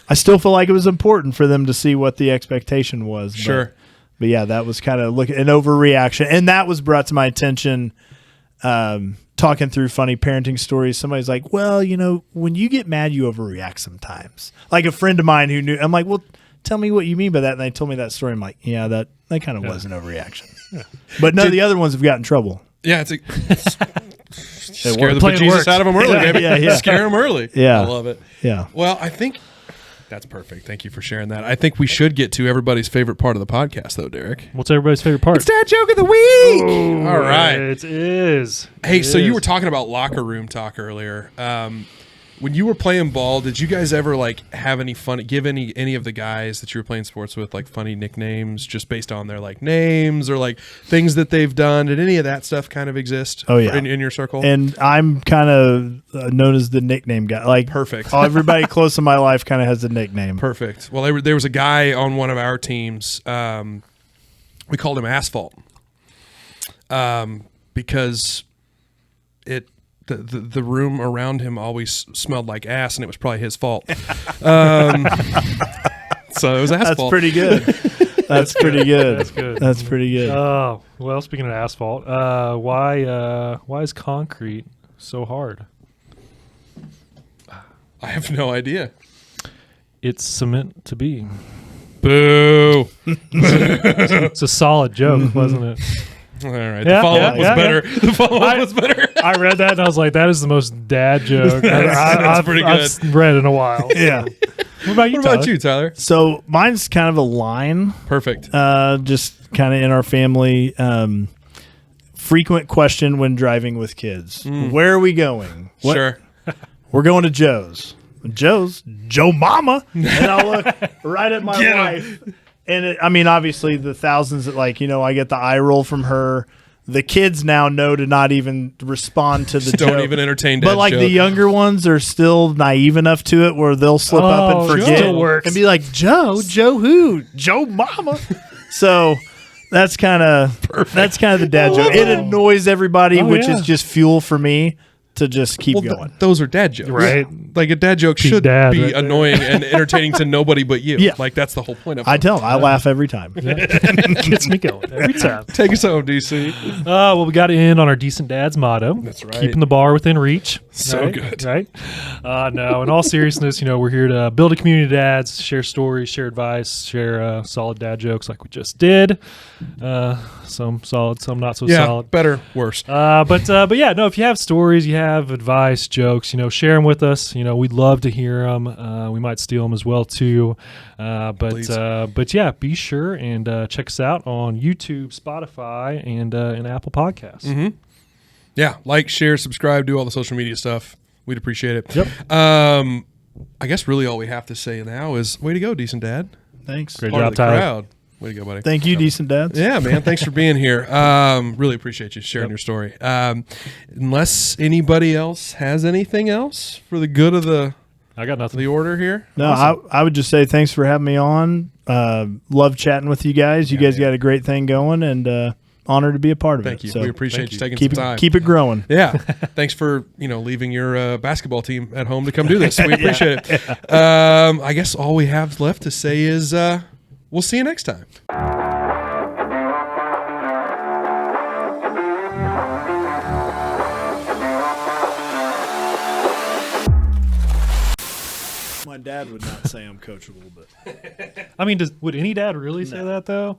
I still feel like it was important for them to see what the expectation was.
Sure.
But yeah, that was kind of an overreaction. And that was brought to my attention talking through funny parenting stories. Somebody's like, well, when you get mad, you overreact sometimes. Like a friend of mine who knew, I'm like, well, tell me what you mean by that. And they told me that story. I'm like, yeah, that kind of was an overreaction. Yeah. But none of the other ones have got in trouble.
Yeah, scare the bejesus out of them early, baby.
Yeah.
Scare them early.
Yeah.
I love it.
Yeah.
Well, I think that's perfect. Thank you for sharing that. I think we should get to everybody's favorite part of the podcast, though, Derek.
What's everybody's favorite part?
It's Dad Joke of the Week.
Ooh,
all right.
It is.
Hey, so you were talking about locker room talk earlier. When you were playing ball, did you guys ever have any fun? Give any of the guys that you were playing sports with funny nicknames just based on their names or things that they've done? Did any of that stuff kind of exist?
Oh yeah,
in your circle.
And I'm kind of known as the nickname guy.
Perfect.
Everybody close in my life kind of has a nickname.
Perfect. Well, there was a guy on one of our teams. We called him Asphalt because the room around him always smelled like ass, and it was probably his fault. So it was asphalt.
That's pretty good. That's pretty good.
That's good.
That's pretty good.
Oh, well, speaking of asphalt, why is concrete so hard?
I have no idea.
It's cement to be.
Boo.
It's a solid joke, wasn't it?
All right. The follow-up was better. The follow-up was better.
I read that and I was like, that is the most dad joke
That's pretty good.
I've read in a while.
Yeah.
What about you,
Tyler?
So mine's kind of a line.
Perfect.
Just kind of in our family. Frequent question when driving with kids. Where are we going?
Sure.
We're going to Joe's. Joe Mama. And I'll look right at my wife. And obviously the thousands that I get the eye roll from her. The kids now know to not even respond to the joke.
Don't even entertain
But
dad's joke.
the younger ones are still naive enough to it where they'll slip up and forget
still works.
and be like, Joe who? Joe Mama. So that's kind of the dad joke. It annoys everybody, which is just fuel for me to just keep going.
Those are dad jokes.
Right.
A dad joke
Peak
should
dad
be
right
annoying and entertaining to nobody but you.
Yeah.
That's the whole point of it.
I tell them, I laugh every time.
Gets me going every time.
Take us home, DC.
Well, we got to end on our decent dad's motto.
That's right.
Keeping the bar within reach.
So good.
Right? No, in all seriousness, we're here to build a community of dads, share stories, share advice, share solid dad jokes like we just did. Some solid, some not so solid.
Better, worse.
But yeah, no, if you have stories, you have advice, jokes, share them with us. We'd love to hear them. We might steal them as well too. But yeah, be sure and check us out on YouTube, Spotify, and Apple Podcasts.
Mm-hmm. Yeah, share, subscribe, do all the social media stuff. We'd appreciate it.
Yep.
I guess really all we have to say now is way to go, decent dad.
Thanks.
Great
Part
job,
of the
Tyler.
crowd. Way to go, buddy.
Thank you, decent dads.
Yeah, man. Thanks for being here. Really appreciate you sharing your story. Unless anybody else has anything else for the good of the
I got nothing.
the order here.
No,
Awesome.
I would just say thanks for having me on. Love chatting with you guys. You guys got a great thing going, and honored to be a part of it.
Thank you.
So
We appreciate you taking
keep
some time.
Keep it growing.
Yeah. Thanks for, leaving your basketball team at home to come do this. We appreciate it. I guess all we have left to say is we'll see you next time.
My dad would not say I'm coachable, but
I mean, would any dad really say that though?